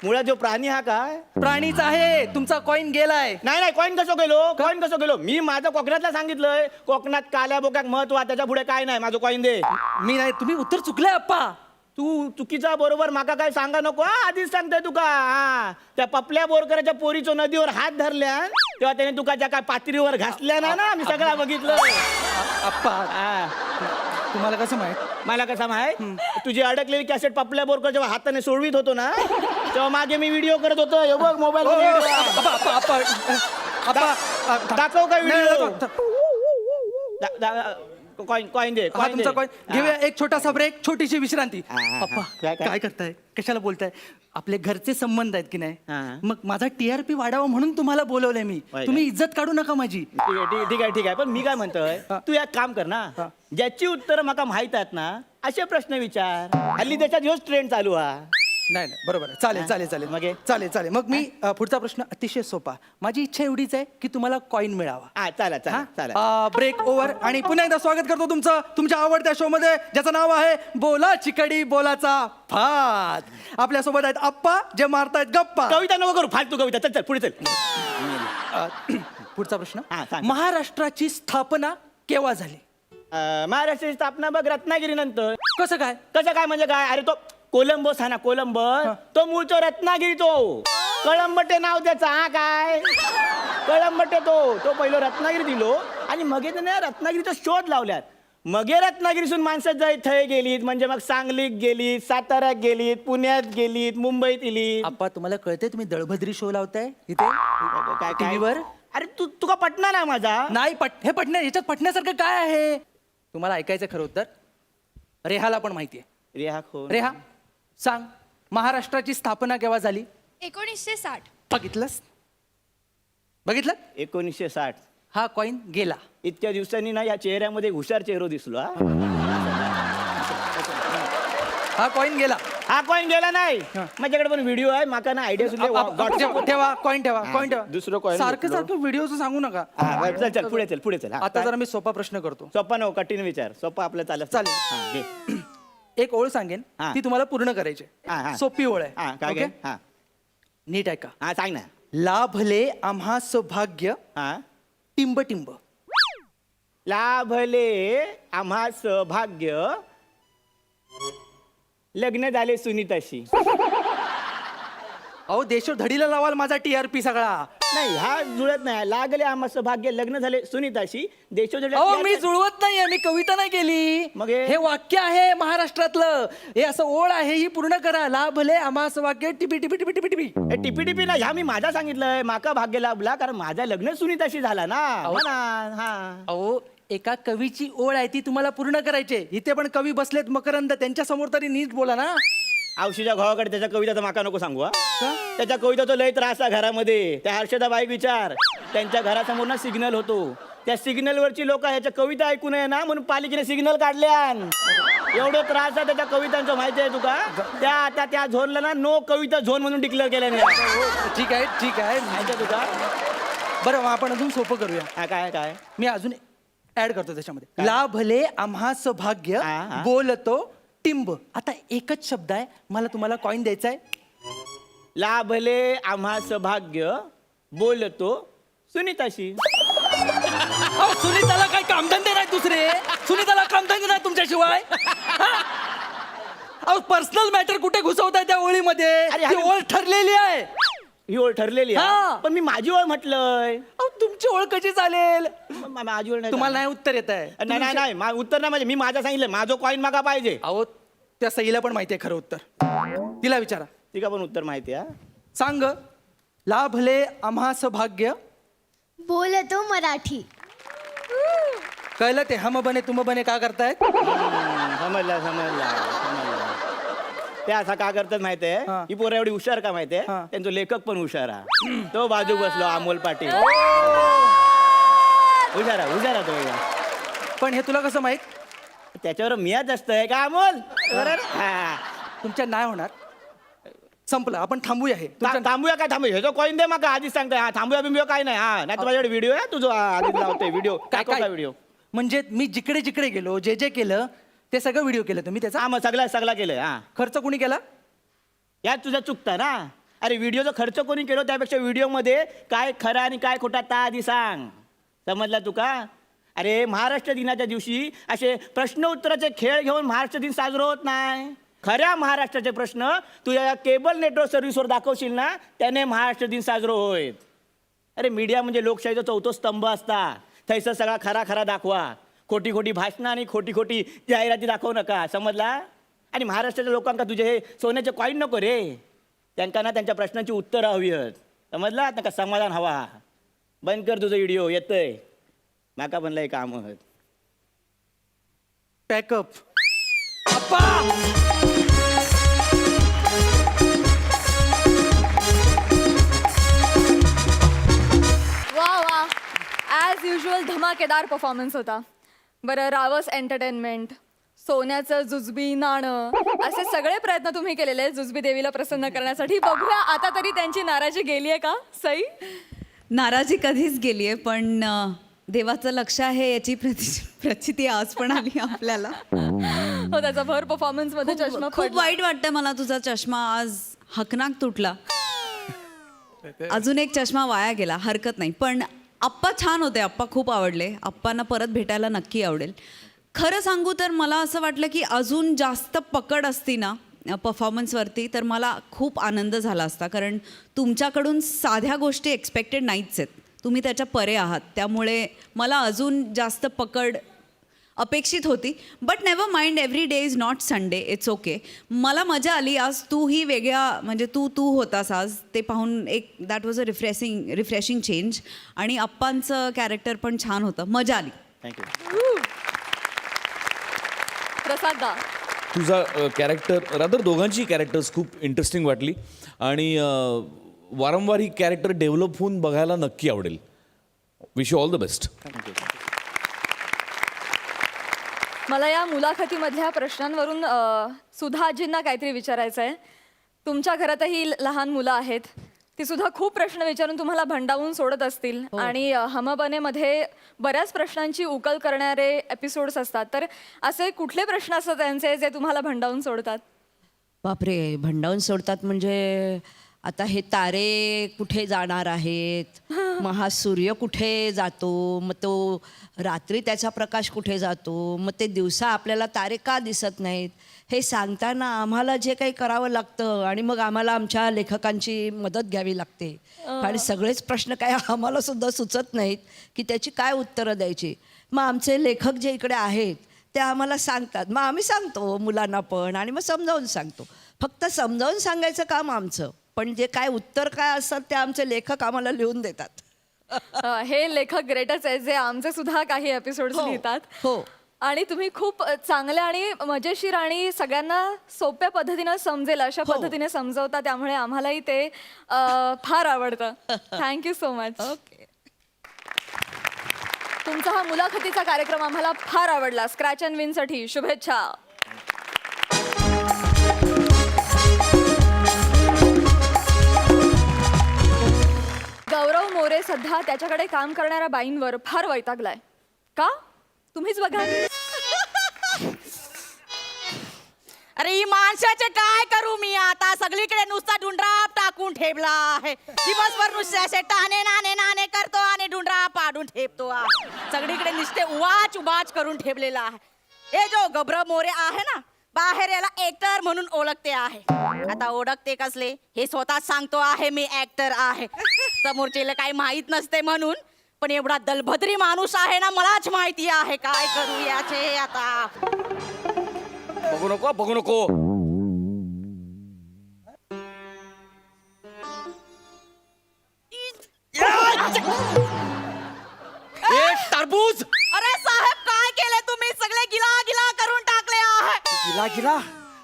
मुळात जो प्राणी हा काय प्राणीच आहे. तुमचा कॉइन गेलाय. नाही कॉईन कसं गेलो मी माझं कोकणातला सांगितलंय कोकणात काल्या बोक्याक महत्व त्याच्या पुढे काय नाही माझं कॉईन दे. मी नाही तुम्ही उत्तर चुकले अप्पा. तू चुकीचा बरोबर माका काय सांगा नको हा आधीच सांगतोय तुका हा त्या पपल्या बोरकराच्या पोरीचो नदीवर हात धरल्या तेव्हा त्याने तुका ज्या काय पातळीवर घासल्या ना मी सगळं बघितलं. अप्पा हा तुम्हाला कसं माहित? मला कसा माहित तुझी अडकलेली कॅसेट पपल्या बोरकर जेव्हा हाताने सोडवीत होतो ना तेव्हा मागे मी व्हिडिओ करत होतो हे बघ मोबाईल अप्पा अप्पा अप्पा अप्पा दाखव का नाही, व्हिडिओ दाखव. कॉईन दे हा तुमचा कॉइन घेऊया एक छोटासा ब्रेक छोटीशी विश्रांती. हा. अप्पा काय? काय करताय कशाला बोलताय? आपले घरचे संबंध आहेत की हा. नाही मग माझा TRP वाढावा म्हणून तुम्हाला बोलवलंय मी. होय तुम्ही इज्जत काढू नका माझी. ठीक आहे पण मी काय म्हणतोय तू एक काम कर ना ज्याची उत्तरं माका माहित आहेत ना असे प्रश्न विचार हल्ली त्याच्यात ह्योच ट्रेंड चालू हा. नाही नाही बरोबर आहे. चालेल चालेल चालेल मग हे? चालेल मग मी पुढचा प्रश्न अतिशय सोपा. माझी इच्छा एवढीच आहे की तुम्हाला कॉइन मिळावा. हा चालेल ब्रेक ओव्हर आणि पुन्हा एकदा स्वागत करतो तुमचं तुमच्या आवडत्या शो मध्ये ज्याचं नाव आहे बोला चिकडी बोलाचा फात. आपल्यासोबत आहेत आप्पा जे मारतायत गप्पा. कविता नको करू फालतू कविता चल पुढे चल. पुढचा प्रश्न हा, सांग. महाराष्ट्राची स्थापना केव्हा झाली? महाराष्ट्राची स्थापना बघ रत्नागिरी नंतर. कसं काय म्हणजे काय अरे तो कोलंबस हा ना कोलंबस तो मूळचा रत्नागिरी तो कळंबटे नाव त्याचा हा काय कळंबटे तो पहिलं रत्नागिरी दिलो आणि मगे त्याने रत्नागिरीचा शोध लावल्यात मगे रत्नागिरीसून माणसं जाय थंय गेलीत म्हणजे मग सांगलीत गेलीत साताऱ्यात गेलीत पुण्यात गेलीत मुंबईत गेलीत. आप्पा तुम्हाला कळतंय तुम्ही दळभद्री शो लावताय इथे काय टीव्हीवर? अरे तुका पटना ना माझा नाही हे पटण्या याच्यात पटण्यासारखं काय आहे? तुम्हाला ऐकायचं खरं उत्तर रेहाला पण माहिती आहे. रेहा सांग महाराष्ट्राची स्थापना केव्हा झाली? 1960. बघितलं 1960. हा कॉइन गेला. इतक्या दिवसांनी ना या चेहऱ्यामध्ये हुशार चेहरा दिसलो हा कॉइन गेला. हा कॉईन गेला नाही माझ्याकडे पण व्हिडिओ आहे माका ना आयडिया ठेवा कॉइन ठेवा दुसरं coin सारखं व्हिडिओचं सांगू नका. चल पुढे चल आता जरा मी सोपा प्रश्न करतो. सोपा नको कठीण विचार सोपा आपलं चालेल. हा, घे. एक ओळ सांगेन हा. ती तुम्हाला पूर्ण करायची हा, आहे. हा. सोपी ओळ हा आहे काय ओके? घे? हा नीट ऐका. हा सांग ना लाभले आम्हा सौभाग्य हा टिंब टिंब. लाभले आम्हा सौभाग्य लग्न झाले सुनीताशी. अहो देशो धडीला लावाल माझा TRP सगळा. नाही हा जुळत नाही लागले आम्हा सौभाग्य लग्न झाले सुनीताशी देशो अहो मी जुळवत नाहीये मी कविता नाही केली. मग हे? हे वाक्य आहे महाराष्ट्रातलं हे असं ओळ आहे ही पूर्ण करा. लाभले आम्हा सौभाग्य टिपी टिपी टिपी टिपी टिपी. टिपी ना ह्या मी माझा सांगितलंय माका भाग्य लाभला कारण माझा लग्न सुनीताशी झाला ना म्हणा. हा अहो एका कवीची ओळ आहे ती तुम्हाला पूर्ण करायची. इथे पण कवी बसलेत मकरंद त्यांच्या समोर तरी नीट बोला ना. औषधा भावाकडे त्याच्या कविताचा माका नको सांगू हा. त्याच्या कविताचा लय त्रास आहे घरामध्ये त्या हर्षदाबाई विचार त्यांच्या घरासमोर ना सिग्नल होतो त्या सिग्नलवरची लोक ह्याच्या कविता ऐकू नये ना म्हणून पालिकेने सिग्नल काढल्यान. एवढं त्रास आहे त्याच्या कवितांचं माहिती आहे तुका त्या झोनला ना नो कविता झोन म्हणून डिक्लेअर केल्याने. ठीक आहे माहिती आहे तुका बरं मग आपण अजून सोपं करूया. हा, काय मी अजून ऍड करतो त्याच्यामध्ये. लाभले आम्हा सौभाग्य हा. बोलतो टिंब. आता एकच शब्द आहे मला तुम्हाला कॉइन द्यायचा आहे. लाभले आम्हा सौभाग्य बोलतो सुनीताशी. अहो सुनीताला काही कामधंदे नाही दुसरे. सुनीताला कामधंदे नाही तुमच्याशिवाय. अहो पर्सनल मॅटर कुठे घुसवताय त्या ओळीमध्ये? अरे, ती ओळ ठरलेली आहे. ही ओळ ठरलेली आहे. हा. पण मी माझी ओळ म्हटलंय. अहो, तुमची ओळख कशी चालेल माझी ओळ नाही तुम्हाला नाही उत्तर येत आहे नाही नाही नाही उत्तर नाही म्हणजे मी माझं सांगितलं माझं कॉईन मागा पाहिजे. अहो त्या सईला पण माहिती आहे खरं उत्तर तिला विचारा तिका पण उत्तर माहिती आहे. सांग लाभले आम्हास भाग्य बोलतो मराठी. कळलं ते हम बने तुम बने का करतायत समजला ते असा का करतात माहितीये हा. ही पोरं एवढी हुशार का माहितीये हा. त्यांचा लेखक पण हुशार आहे. तो बाजू बसलो अमोल पाटील हुशारा तो पण हे तुला कसं माहित त्याच्यावर मियाच असतंय का अमोल बरं? हा. तुमच्या नाही होणार संपलं आपण थांबूया हे थांबूया काय थांबूया ह्याचा कॉईन दे मग आधीच सांगतोय. हा थांबूया बिंबूया काय नाही. हा नाही तुझ्याकडे व्हिडिओ आहे तुझं आधीच लावतोय व्हिडिओ काय व्हिडिओ. म्हणजे मी जिकडे जिकडे गेलो जे जे केलं ते सगळं व्हिडिओ केलं तुम्ही त्याचा हा मग सगळा केलंय. हा खर्च कुणी केला यात तुझा चुकता ना. अरे व्हिडिओचा खर्च कोणी केलो त्यापेक्षा व्हिडिओमध्ये काय खरं आणि काय खोटा ता आधी सांग. समजला तुका. अरे महाराष्ट्र दिनाच्या दिवशी असे प्रश्न उत्तराचे खेळ घेऊन महाराष्ट्र दिन साजरा होत नाही. खऱ्या महाराष्ट्राचे प्रश्न तू या केबल नेटवर्क सर्व्हिसवर दाखवशील ना त्याने महाराष्ट्र दिन साजरा होईल. अरे मीडिया म्हणजे लोकशाहीचा चौथा स्तंभ असता. थैसर सगळा खरा दाखवा. खोटी खोटी भाषणं आणि खोटी जाहिराती दाखवू नका. समजला. आणि महाराष्ट्राच्या लोकांका तुझे हे सोन्याचे कॉईन नको रे. त्यांना ना त्यांच्या प्रश्नांची उत्तरं हवी आहेत. समजला. त्यांना समाधान हवा. बंद कर तुझं व्हिडिओ येतंय माका पण लय काम आहेत. पॅकअप वा ॲज युजल धमाकेदार परफॉर्मन्स होता. बरं रावस एंटरटेनमेंट सोन्याचं जुजबी नाणं असे सगळे प्रयत्न तुम्ही केलेले आहेत जुजबी देवीला प्रसन्न करण्यासाठी. बघूया आता तरी त्यांची नाराजी गेली आहे का सई. नाराजी कधीच गेली आहे पण देवाचं लक्ष आहे याची प्रचिती आज पण आली आपल्याला. हो त्याचा भर परफॉर्मन्स मध्ये चष्मा खूप पडला. वाईट वाटतं मला तुझा चष्मा आज हकनाक तुटला. अजून एक चष्मा वाया गेला हरकत नाही. पण आप्पा छान होते. आप्पा खूप आवडले. आप्पांना परत भेटायला नक्की आवडेल. खरं सांगू तर मला असं वाटलं की अजून जास्त पकड असती ना परफॉर्मन्सवरती तर मला खूप आनंद झाला असता. कारण तुमच्याकडून साध्या गोष्टी एक्सपेक्टेड नाहीच आहेत. तुम्ही त्याच्या परे आहात. त्यामुळे मला अजून जास्त पकड अपेक्षित होती. But never mind every day is not Sunday. It's okay. मला मजा आली आज. तूही वेगळ्या म्हणजे तू होतास आज. ते पाहून एक that was a refreshing change. आणि अप्पांचं कॅरेक्टर पण छान होतं. मजा आली. थँक्यू. प्रसाद दा तुझा कॅरेक्टर रादर दोघांची कॅरेक्टर्स खूप इंटरेस्टिंग वाटली आणि वारंवार ही कॅरेक्टर डेव्हलप होऊन बघायला नक्की आवडेल. Wish you all the best. मला या मुलाखतीमधल्या प्रश्नांवरून सुधा आजींना काहीतरी विचारायचं आहे. तुमच्या घरातही लहान मुलं आहेत. ती सुद्धा खूप प्रश्न विचारून तुम्हाला भंडावून सोडत असतील. आणि हम बनेमध्ये बऱ्याच प्रश्नांची उकल करणारे एपिसोड्स असतात. तर असे कुठले प्रश्न असतात त्यांचे जे तुम्हाला भंडावून सोडतात. बापरे भंडावून सोडतात म्हणजे आता हे तारे कुठे जाणार आहेत. मग हा सूर्य कुठे जातो. मग तो रात्री त्याचा प्रकाश कुठे जातो. मग ते दिवसा आपल्याला तारे का दिसत नाहीत. हे सांगताना आम्हाला जे काही करावं लागतं आणि मग आम्हाला आमच्या लेखकांची मदत घ्यावी लागते. आणि सगळेच प्रश्न काय आम्हाला सुद्धा सुचत नाहीत की त्याची काय उत्तरं द्यायची. मग आमचे लेखक जे इकडे आहेत ते आम्हाला सांगतात. मग आम्ही सांगतो मुलांना पण आणि मग समजावून सांगतो. फक्त समजावून सांगायचं काम आमचं. पण जे काय उत्तर काय असतात ते आमचे लेखक आम्हाला लिहून देतात. हे लेखक ग्रेटच आहे जे आमचे सुद्धा काही एपिसोड्स लिहितात. हो. आणि तुम्ही खूप चांगल्या आणि मजेशीर आणि सगळ्यांना सोप्या पद्धतीनं समजेल अशा पद्धतीने समजवता. त्यामुळे आम्हालाही ते फार आवडतं. Thank you so much. ओके. तुमचा हा मुलाखतीचा कार्यक्रम आम्हाला फार आवडला. स्क्रॅच अँड विनसाठी शुभेच्छा. गौरव मोरे सध्या त्याच्याकडे काम करणाऱ्या बाईंवर फार वैतागलाय. का तुम्हीच बघा. अरे ही माणसाचे काय करू मी आता. सगळीकडे नुसता डुंडराप टाकून ठेवला आहे. दिवसभर नुसते असे टाणे नाणे करतो आणि डुंडराप पाडून ठेवतो. सगळीकडे नुसते उवाच करून ठेवलेला आहे. हे जो गब्र मोरे आहे ना बाहेर याला ऍक्टर म्हणून ओळखते आहे. आता ओळखते कसले हे स्वतः सांगतो आहे मी ऍक्टर आहे. समोरच्याला काही माहित नसते म्हणून, पण एवढा दलभद्री माणूस आहे ना, मलाच माहिती आहे काय करू याचे आता. बघू नको बघू नको. टरबूज. अरे साहेब काय केले तुम्ही, सगळे गिला गिला करून टाकले आहे. गिला गिला.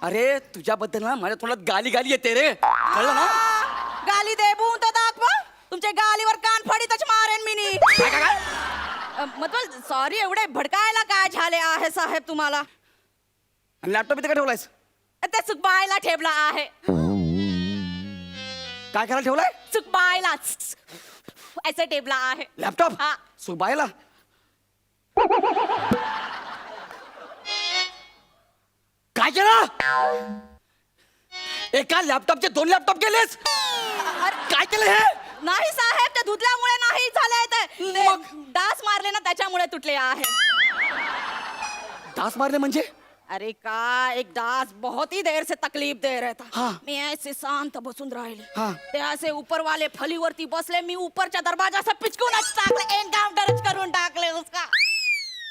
अरे तुझ्याबद्दल ना माझ्या तोंडात गाली गाली येते रे, कळलं ना? गाली देबून तर दाखवा, तुमच्या गालीवर कान फाडीतच मारेन मी नी. मतलब सॉरी, एवढे भडकायला काय झाले आहे साहेब तुम्हाला? लॅपटॉप इथे का ठेवलायस? ते सुकबायला ठेवला आहे. काय करायला ठेवलाय? सुकबायला ऐसे ठेवला आहे लॅपटॉप हा. सुबायला. काय केलं? एका लॅपटॉपचे 2 लॅपटॉप केलेस? काय केलं हे? नाही साहेब, ते धुतल्यामुळे नाही झाले, ते डास मारले ना त्याच्यामुळे तुटले आहे. डास मारले म्हणजे? अरे का एक डास बहुत ही देर से तकलीफ दे रहा था. हाँ. मी ऐसे शांत बसून राहिले. हाँ. ते असे ऊपर वाले फलीवरती बसले, मी ऊपरच्या दरवाजा से पिचकूनच टाकले, एनकाउंटरच करून टाकले उसका.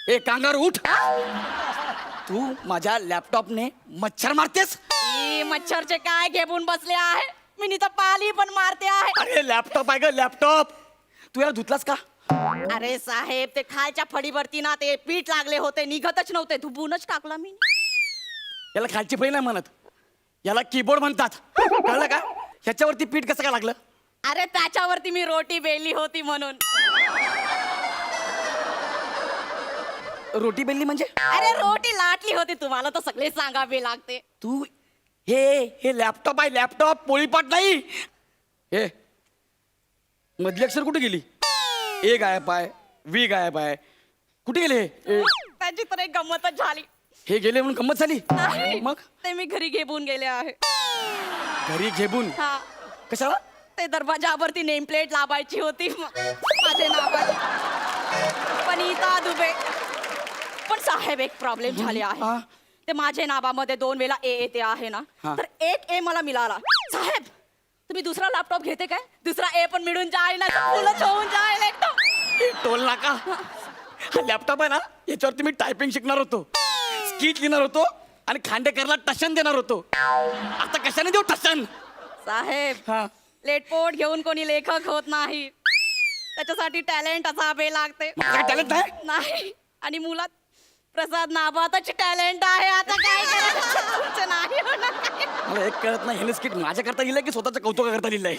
ए कांगार उठ. तू माझ्या लॅपटॉपने मच्छर मारतेस? ई मच्छरचे काय घेऊन बसले आहे, मी तर पाली पण मारते आहे. अरे लॅपटॉप आहे ग लॅपटॉप. तू याला धुतलास का? अरे साहेब, ते खालच्या फळीवरती ना ते पीठ लागले होते, निघतच नव्हते, धुबूनच टाकला मी. याला खालची फळी नाही म्हणत, याला कीबोर्ड म्हणतात, कळलं का? ह्याच्यावरती पीठ कसं काय लागलं? अरे त्याच्यावरती मी रोटी बेली होती म्हणून. रोटी बेलली म्हणजे? अरे रोटी लाटली होती, तुम्हाला तर सगळे सांगावे लागते. तू हे लॅपटॉप आहे, लॅपटॉप, पोळीपाट नाही. हे मधली अक्षर कुठे गेली? ए गायब आहे, वी गायब आहे, कुठे गेले हे? त्याची तर एक गंमतच झाली. हे गेले म्हणून गंमत झाली? नाही, मग ते मी घरी घेऊन गेले आहे. घरी घेऊन? हा, कशाला? ते दरवाजावरती नेम प्लेट लावायची होती माझे नावाची, पनीता दुबे. पण साहेब एक प्रॉब्लेम झाले आहे. हा. ते माझ्या नावामध्ये 2 वेळा ए येते आहे ना, हा. तर एक ए मला मिळाला. साहेब तुम्ही दुसरा लॅपटॉप घेते काय? दुसरा ए पण मिळून जाईल ना, फुलच होऊन जाईल एकदम. टोल नाका. हा लॅपटॉप आहे ना, याच्यावरती मी टायपिंग शिकणार होतो, स्किट लिहिणार होतो आणि खांडेकरला टशन देणार होतो. आता कशाने देऊ टशन? साहेब हा. लेटपोट घेऊन कोणी लेखक होत नाही, त्याच्यासाठी टॅलेंट असावे लागते. काय टॅलेंट आहे? नाही, आणि मुलात प्रसाद नावातच टॅलेंट आहे. आता काय करायचं? तुमचं नाही होणार. मला एक कळत नाही, हे स्किट माझ्या करता लिहिलंय की स्वतःच्या कौतुका करता लिहिलंय?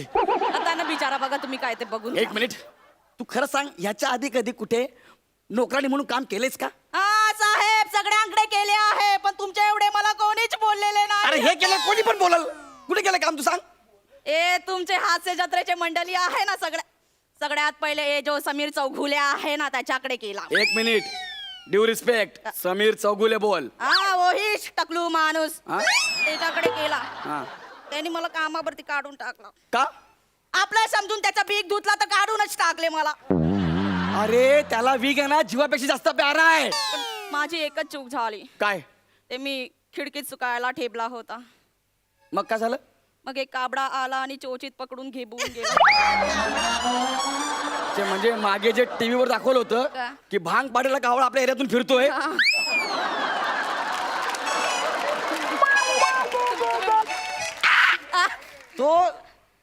आता ना बिचारा बघा तुम्ही काय ते बघून. एक मिनिट, तू खरं सांग, ह्याच्या आधी कधी कुठे नोकरानी म्हणून काम केलेस का? हा साहेब, सगळ्यांकडे केले आहे, पण तुमच्या एवढे मला कोणीच बोललेले अरे नाही. हे केलं कोणी पण बोलल. कुठे केलं काम तू सांग? ए तुमचे हास्य जत्रेचे मंडळी आहे ना, सगळ्यात पहिले ए जो समीर चौघुले आहे ना त्याच्याकडे केला. एक minute, due respect, Sameer Chougule बोल. हा वहीच टकलू माणूस, हा? त्याच्याकडे केला. हा. त्यांनी मला कामावरती काढून टाकला. का? आपलं समजून त्याचा बीक धुतला तर काढूनच टाकले मला. अरे त्याला वीग आहे ना, जीवापेक्षा जास्त प्यारा आहे. पण माझी एकच चूक झाली. काय? ते मी खिडकीत सुकायला ठेवला होता. मग काय झालं? मग एक काबडा आला आणि चोचीत पकडून घेऊन गेला. ते म्हणजे मागे जे टीव्हीवर दाखवलं होतं का? की भांग पाडेला कावळा आपल्या एरियातून फिरतोय. तो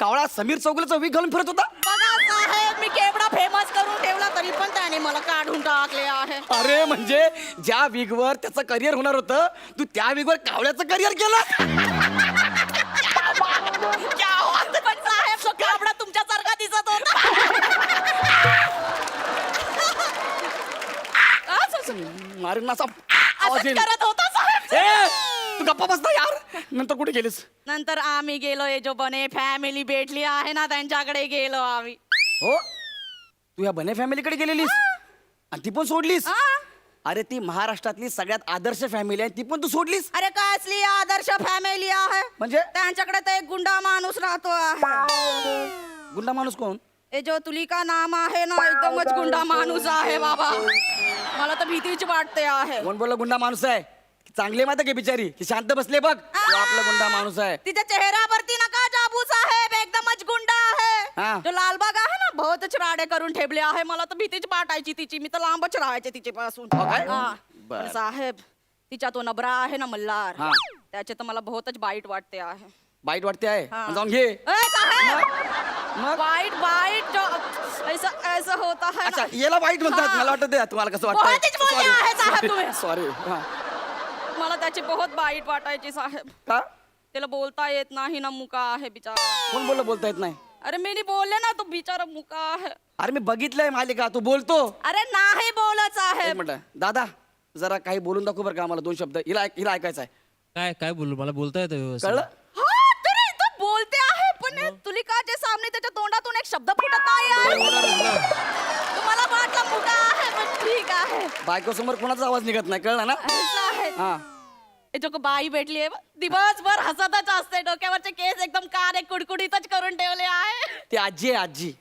कावळा समीर चौगुलेचा वीग घालून फिरत होता. बघा साहेब, मी केवढा फेमस करून ठेवला तरी पण त्याने मला काढून टाकले आहे. अरे म्हणजे ज्या वीगवर त्याचं करिअर होणार होतं, तू त्या वीगवर कावळ्याचं करिअर केलं. पण साहेब तो काबडा तुमच्यासारखा दिसत होता. मारून असा आवाज असंच येईल. करत होता साहेब. ए, तू गप्पा बसता यार. नंतर कुठे गेलीस? नंतर आम्ही गेलो, हे जो बने फॅमिली भेटली आहे ना त्यांच्याकडे गेलो आम्ही. हो, तू या बने फॅमिलीकडे गेलेलीस आणि ती पण सोडलीस? हा? अरे ती महाराष्ट्रातली सगळ्यात आदर्श फॅमिली आहे, ती पण तू सोडलीस? अरे काय असली आदर्श फॅमिली आहे म्हणजे? त्यांच्याकडे तर एक गुंडा माणूस राहतो आहे. गुंडा माणूस कोण? हे जो तुलिका नाम आहे ना, एकदमच गुंडा माणूस आहे बाबा. मला तर भीतीच वाटते आहे. कोण बोलला गुंडा माणूस आहे? चांगले माता की बिचारी ती शांत बसले बघ तो आपला गुंडा माणूस आहे. तिच्या चेहऱ्यावरती नका जाबू साहेब एकदमच गुंडा हा. आहे. तो लालबाग आहे ना बहुतच राडे करून ठेवले आहे. मला तर भीतीच वाटायची तिची. मी तर लांबच राहायचे तिच्यापासून. काय? हा. बरं. पण साहेब तिच्या तो नबरा आहे ना मल्हार हा. त्याचे तर मला बहुतच बाईट वाटते आहे. वाईट वाटते आहे हा. जाऊन घे. साहेब मग बाईट बाईट जो ऐसा ऐसा होता है अच्छा ना. याला वाईट म्हणतात. हा. मला वाटत तुम्हाला कसं बहुतच बोलले आहे साहेब तुम्ही. वाटतं सॉरी. मला त्याची बहुत बाईट वाटायची साहेब. का त्याला बोलता येत नाही ना मुका आहे बिचारा. कोण बोलता येत नाही. अरे मी नाही बोलले ना तो बिचारा मुका आहे. अरे मी बघितलंय मालिका तू बोलतो. अरे नाही बोलत एक साहेब. मिनिट दादा जरा काही बोलून दाखव बरं का आम्हाला 2 शब्द. हिला ऐकायचं आहे. काय काय बोलू मला बोलता येतं व्यवस्थित. कळलं. हा तरी तो बोलते आहे पण तुलिकाच्या सामने त्याच्या तोंडातून एक शब्द फुटत नाही आहे. तुम्हाला वाटलं मुका आहे पण ठीक आहे. बायको समोर कोणाचा आवाज निघत नाही कळलं ना. असं आहे. हा हे जो बाई भेटली आहे दिवसभर हसतच असते. डोक्यावरचे केस एकदम कारे कुडकुडीतच करून ठेवले आहे. ती आजी आहे आजी.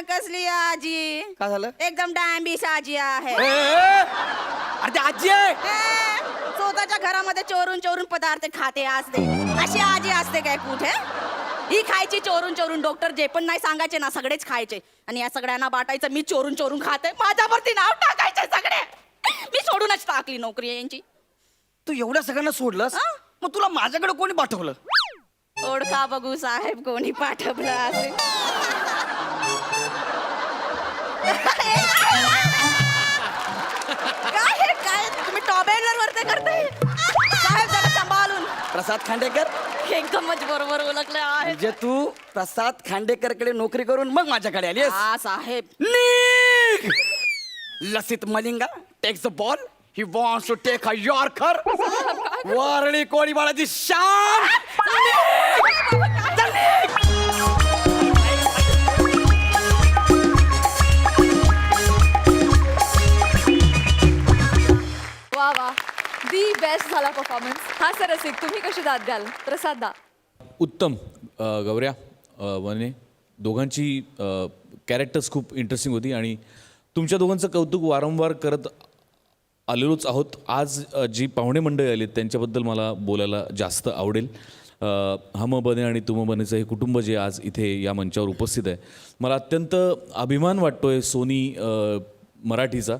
कसली आजी काय झालं. एकदम डांबीस आजी आहे. अरे ती आजी आहे. स्वतःच्या घरामध्ये चोरून चोरून पदार्थ खाते असते. अशी आजी असते काय कुठे. ही खायची चोरून चोरून. डॉक्टर जे पण नाही सांगायचे ना सगळेच खायचे आणि या सगळ्यांना बाटायचं. मी चोरून चोरून खाते. माझ्यावरती नाव टाकायचे सगळे. मी सोडूनच टाकली नोकरी यांची. तू एवढ्या सगळ्यांना सोडलंस मग तुला माझ्याकडे कोणी पाठवलं. ओळखा बघू साहेब कोणी पाठवलं असे. काय हे काय तुम्ही टॉबेलर वरती करताय साहेब जरा सांभाळून. प्रसाद खांडेकर एकदमच बरोबर ओळखले आहे. म्हणजे तू प्रसाद खांडेकर कडे नोकरी करून मग माझ्याकडे आलीस. हा साहेब. निघ! Lasith Malinga takes the ball. He wants to take a yorker. Worli Koli बाळाची शान. वा वा दी बेस्ट झाला परफॉर्मन्स. हा सर रसिक तुम्ही कशी दाद द्याल. प्रसाद दा. उत्तम. गौऱ्या वने दोघांची कॅरेक्टर्स खूप इंटरेस्टिंग होती आणि तुमच्या दोघांचं कौतुक वारंवार करत आलेलोच आहोत. आज जी पाहुणे मंडळी आली त्यांच्याबद्दल मला बोलायला जास्त आवडेल. हम बने आणि तुम बनेचं हे कुटुंब जे आज इथे या मंचावर उपस्थित आहे मला अत्यंत अभिमान वाटतो आहे सोनी मराठीचा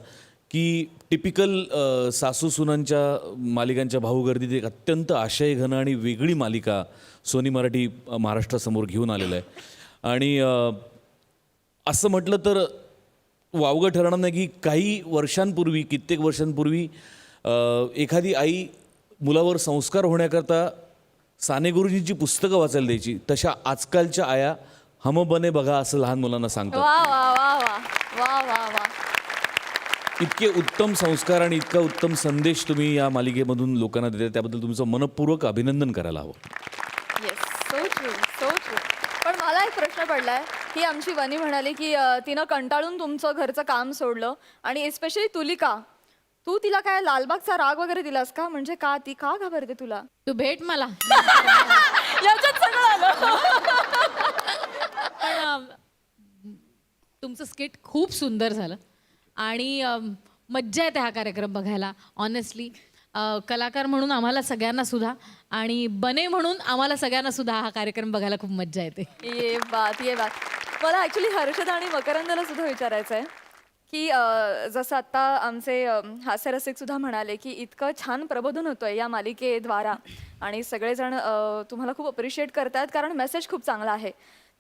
की टिपिकल सासू सुनांच्या मालिकांच्या भाऊगर्दीत एक अत्यंत आशयघन आणि वेगळी मालिका सोनी मराठी महाराष्ट्रासमोर घेऊन आलेलं आहे. आणि असं म्हटलं तर वावगं ठरणार नाही की काही वर्षांपूर्वी कित्येक वर्षांपूर्वी एखादी आई मुलावर संस्कार होण्याकरता साने गुरुजींची पुस्तकं वाचायला द्यायची. तशा आजकालच्या आया हम बने बघा असं लहान मुलांना सांगतात. वा वा वा वा वा वा वा. इतके उत्तम संस्कार आणि इतका उत्तम संदेश तुम्ही या मालिकेमधून लोकांना देता त्याबद्दल तुमचं मनपूर्वक अभिनंदन करायला हवं. Yes so true so true. पण मला एक प्रश्न पडलाय ही आमची वनी म्हणाली की तिनं कंटाळून तुमचं घरचं काम सोडलं आणि एस्पेशली तुलिका तू तिला काय लालबागचा राग वगैरे दिलास का. म्हणजे का ती का घाबरते तुला. तू भेट मला. याच्यात सगळं आलं. पण तुमचं स्किट खूप सुंदर झालं आणि मज्जा येते हा कार्यक्रम बघायला. ऑनेस्टली कलाकार म्हणून आम्हाला सगळ्यांना सुद्धा आणि बने म्हणून आम्हाला सगळ्यांना सुद्धा हा कार्यक्रम बघायला खूप मज्जा येते. ये बात ये बात. मला ॲक्च्युली हर्षद आणि मकरंदला सुद्धा विचारायचं आहे की जसं आत्ता आमचे हास्यरसिक सुद्धा म्हणाले की इतकं छान प्रबोधन होतंय या मालिकेद्वारा आणि सगळेजण तुम्हाला खूप अप्रिशिएट करतात कारण मेसेज खूप चांगला आहे.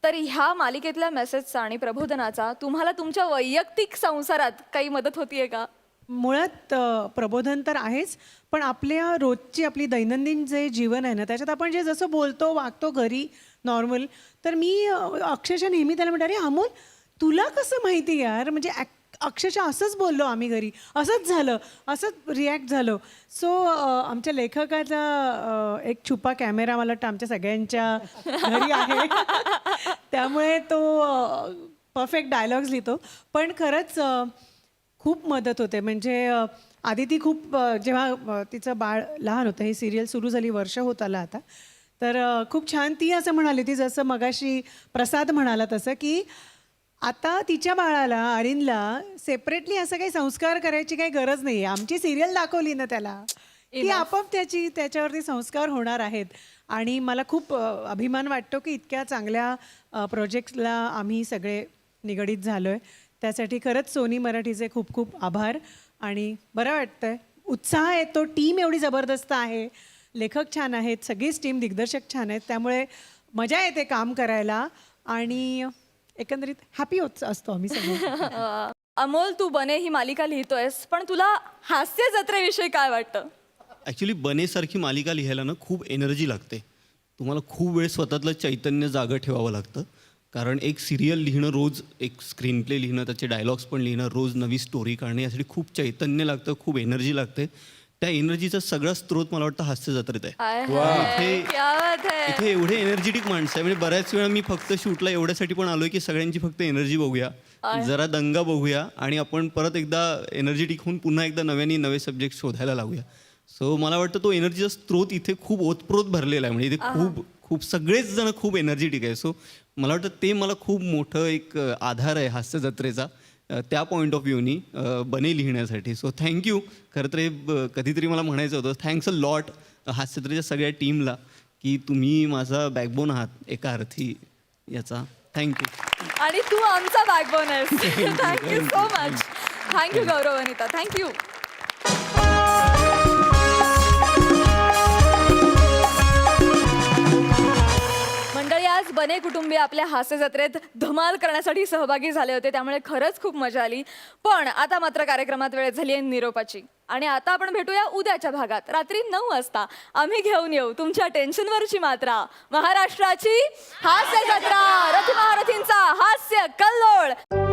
तर ह्या मालिकेतल्या मेसेजचा आणि प्रबोधनाचा तुम्हाला तुमच्या वैयक्तिक संसारात काही मदत होतीये का. मुळात प्रबोधन तर आहेच पण आपल्या रोजची आपली दैनंदिन जे जीवन आहे ना त्याच्यात आपण जे जसं बोलतो वागतो घरी नॉर्मल तर मी अक्षरशः नेहमी त्याला म्हणते अरे अमोल तुला कसं माहिती यार म्हणजे अक्षरशः असंच बोललो आम्ही घरी असंच झालं असंच रिॲक्ट झालं. सो आमच्या लेखकाचा एक छुपा कॅमेरा मला वाटतं आमच्या सगळ्यांच्या घरी आहे त्यामुळे तो परफेक्ट डायलॉग्स लिहितो. पण खरंच खूप मदत होते. म्हणजे आधी ती खूप जेव्हा तिचं बाळ लहान होतं ही सिरियल सुरू झाली वर्ष होत आलं आता तर खूप छान ती असं म्हणाली ती जसं मगाशी प्रसाद म्हणाला तसं की आता तिच्या बाळाला अरिनला सेपरेटली असं काही संस्कार करायची काही गरज नाही आहे. आमची सिरियल दाखवली ना त्याला की Enough. आपोआप त्याच्यावरती संस्कार होणार आहेत. आणि मला खूप अभिमान वाटतो की इतक्या चांगल्या प्रोजेक्ट्सला आम्ही सगळे निगडीत झालो आहे. त्यासाठी खरंच सोनी मराठीचे खूप खूप आभार. आणि बरं वाटतंय, उत्साह येतो, टीम एवढी जबरदस्त आहे, लेखक छान आहेत, सगळीच टीम, दिग्दर्शक छान आहेत, त्यामुळे मजा येते काम करायला. आणि एकंदरीत हॅपी होत असतो आम्ही सगळे. अमोल, तू बने ही मालिका लिहितोयस, पण तुला हास्य जत्रेविषयी काय वाटतं? ॲक्च्युली बनेसारखी मालिका लिहायला ना खूप एनर्जी लागते. तुम्हाला खूप वेळ स्वतःतलं चैतन्य जागं ठेवावं लागतं. कारण एक सिरियल लिहिणं, रोज एक स्क्रीन प्ले लिहिणं, त्याचे डायलॉग्स पण लिहिणं, रोज नवी स्टोरी काढणं, यासाठी खूप चैतन्य लागतं, खूप एनर्जी लागते. त्या एनर्जीचा सगळा स्त्रोत मला वाटतं हास्य जत्रेत आहे. क्या बात है. इथे एवढे एनर्जेटिक माणसं आहे. म्हणजे बऱ्याच वेळा मी फक्त शूटला एवढ्यासाठी पण आलोय की सगळ्यांची फक्त एनर्जी बघूया, जरा दंगा बघूया आणि आपण परत एकदा एनर्जेटिक होऊन पुन्हा एकदा नवे सब्जेक्ट शोधायला लावूया. सो मला वाटतं तो एनर्जीचा स्त्रोत इथे खूप ओतप्रोत भरलेला आहे. म्हणजे इथे खूप सगळेच जण खूप एनर्जेटिक आहे. सो मला वाटतं ते मला खूप मोठं एक आधार आहे हास्य जत्रेचा, त्या पॉईंट ऑफ व्ह्यूनी बने लिहिण्यासाठी. So thank you. खरं तर हे कधीतरी मला म्हणायचं होतं, थँक्स अ लॉट हास्य जत्रेच्या सगळ्या टीमला की तुम्ही माझा बॅकबोन आहात एका अर्थी याचा. थँक्यू. आणि तू आमचा बॅकबोन आहेस. Thank you so much. थँक्यू गौरव, अनिता, थँक्यू. मंडळी, आज बने कुटुंबीय आपल्या हास्य जत्रेत धमाल करण्यासाठी सहभागी झाले होते, त्यामुळे खरंच खूप मजा आली. पण आता मात्र कार्यक्रमात वेळ झाली आहे निरोपाची. आणि आता आपण भेटूया उद्याच्या भागात रात्री 9 वाजता. आम्ही घेऊन येऊ तुमच्या टेन्शनवरची मात्रा, महाराष्ट्राची हास्य जत्रा, रथ महारथींचा हास्य कल्लोळ.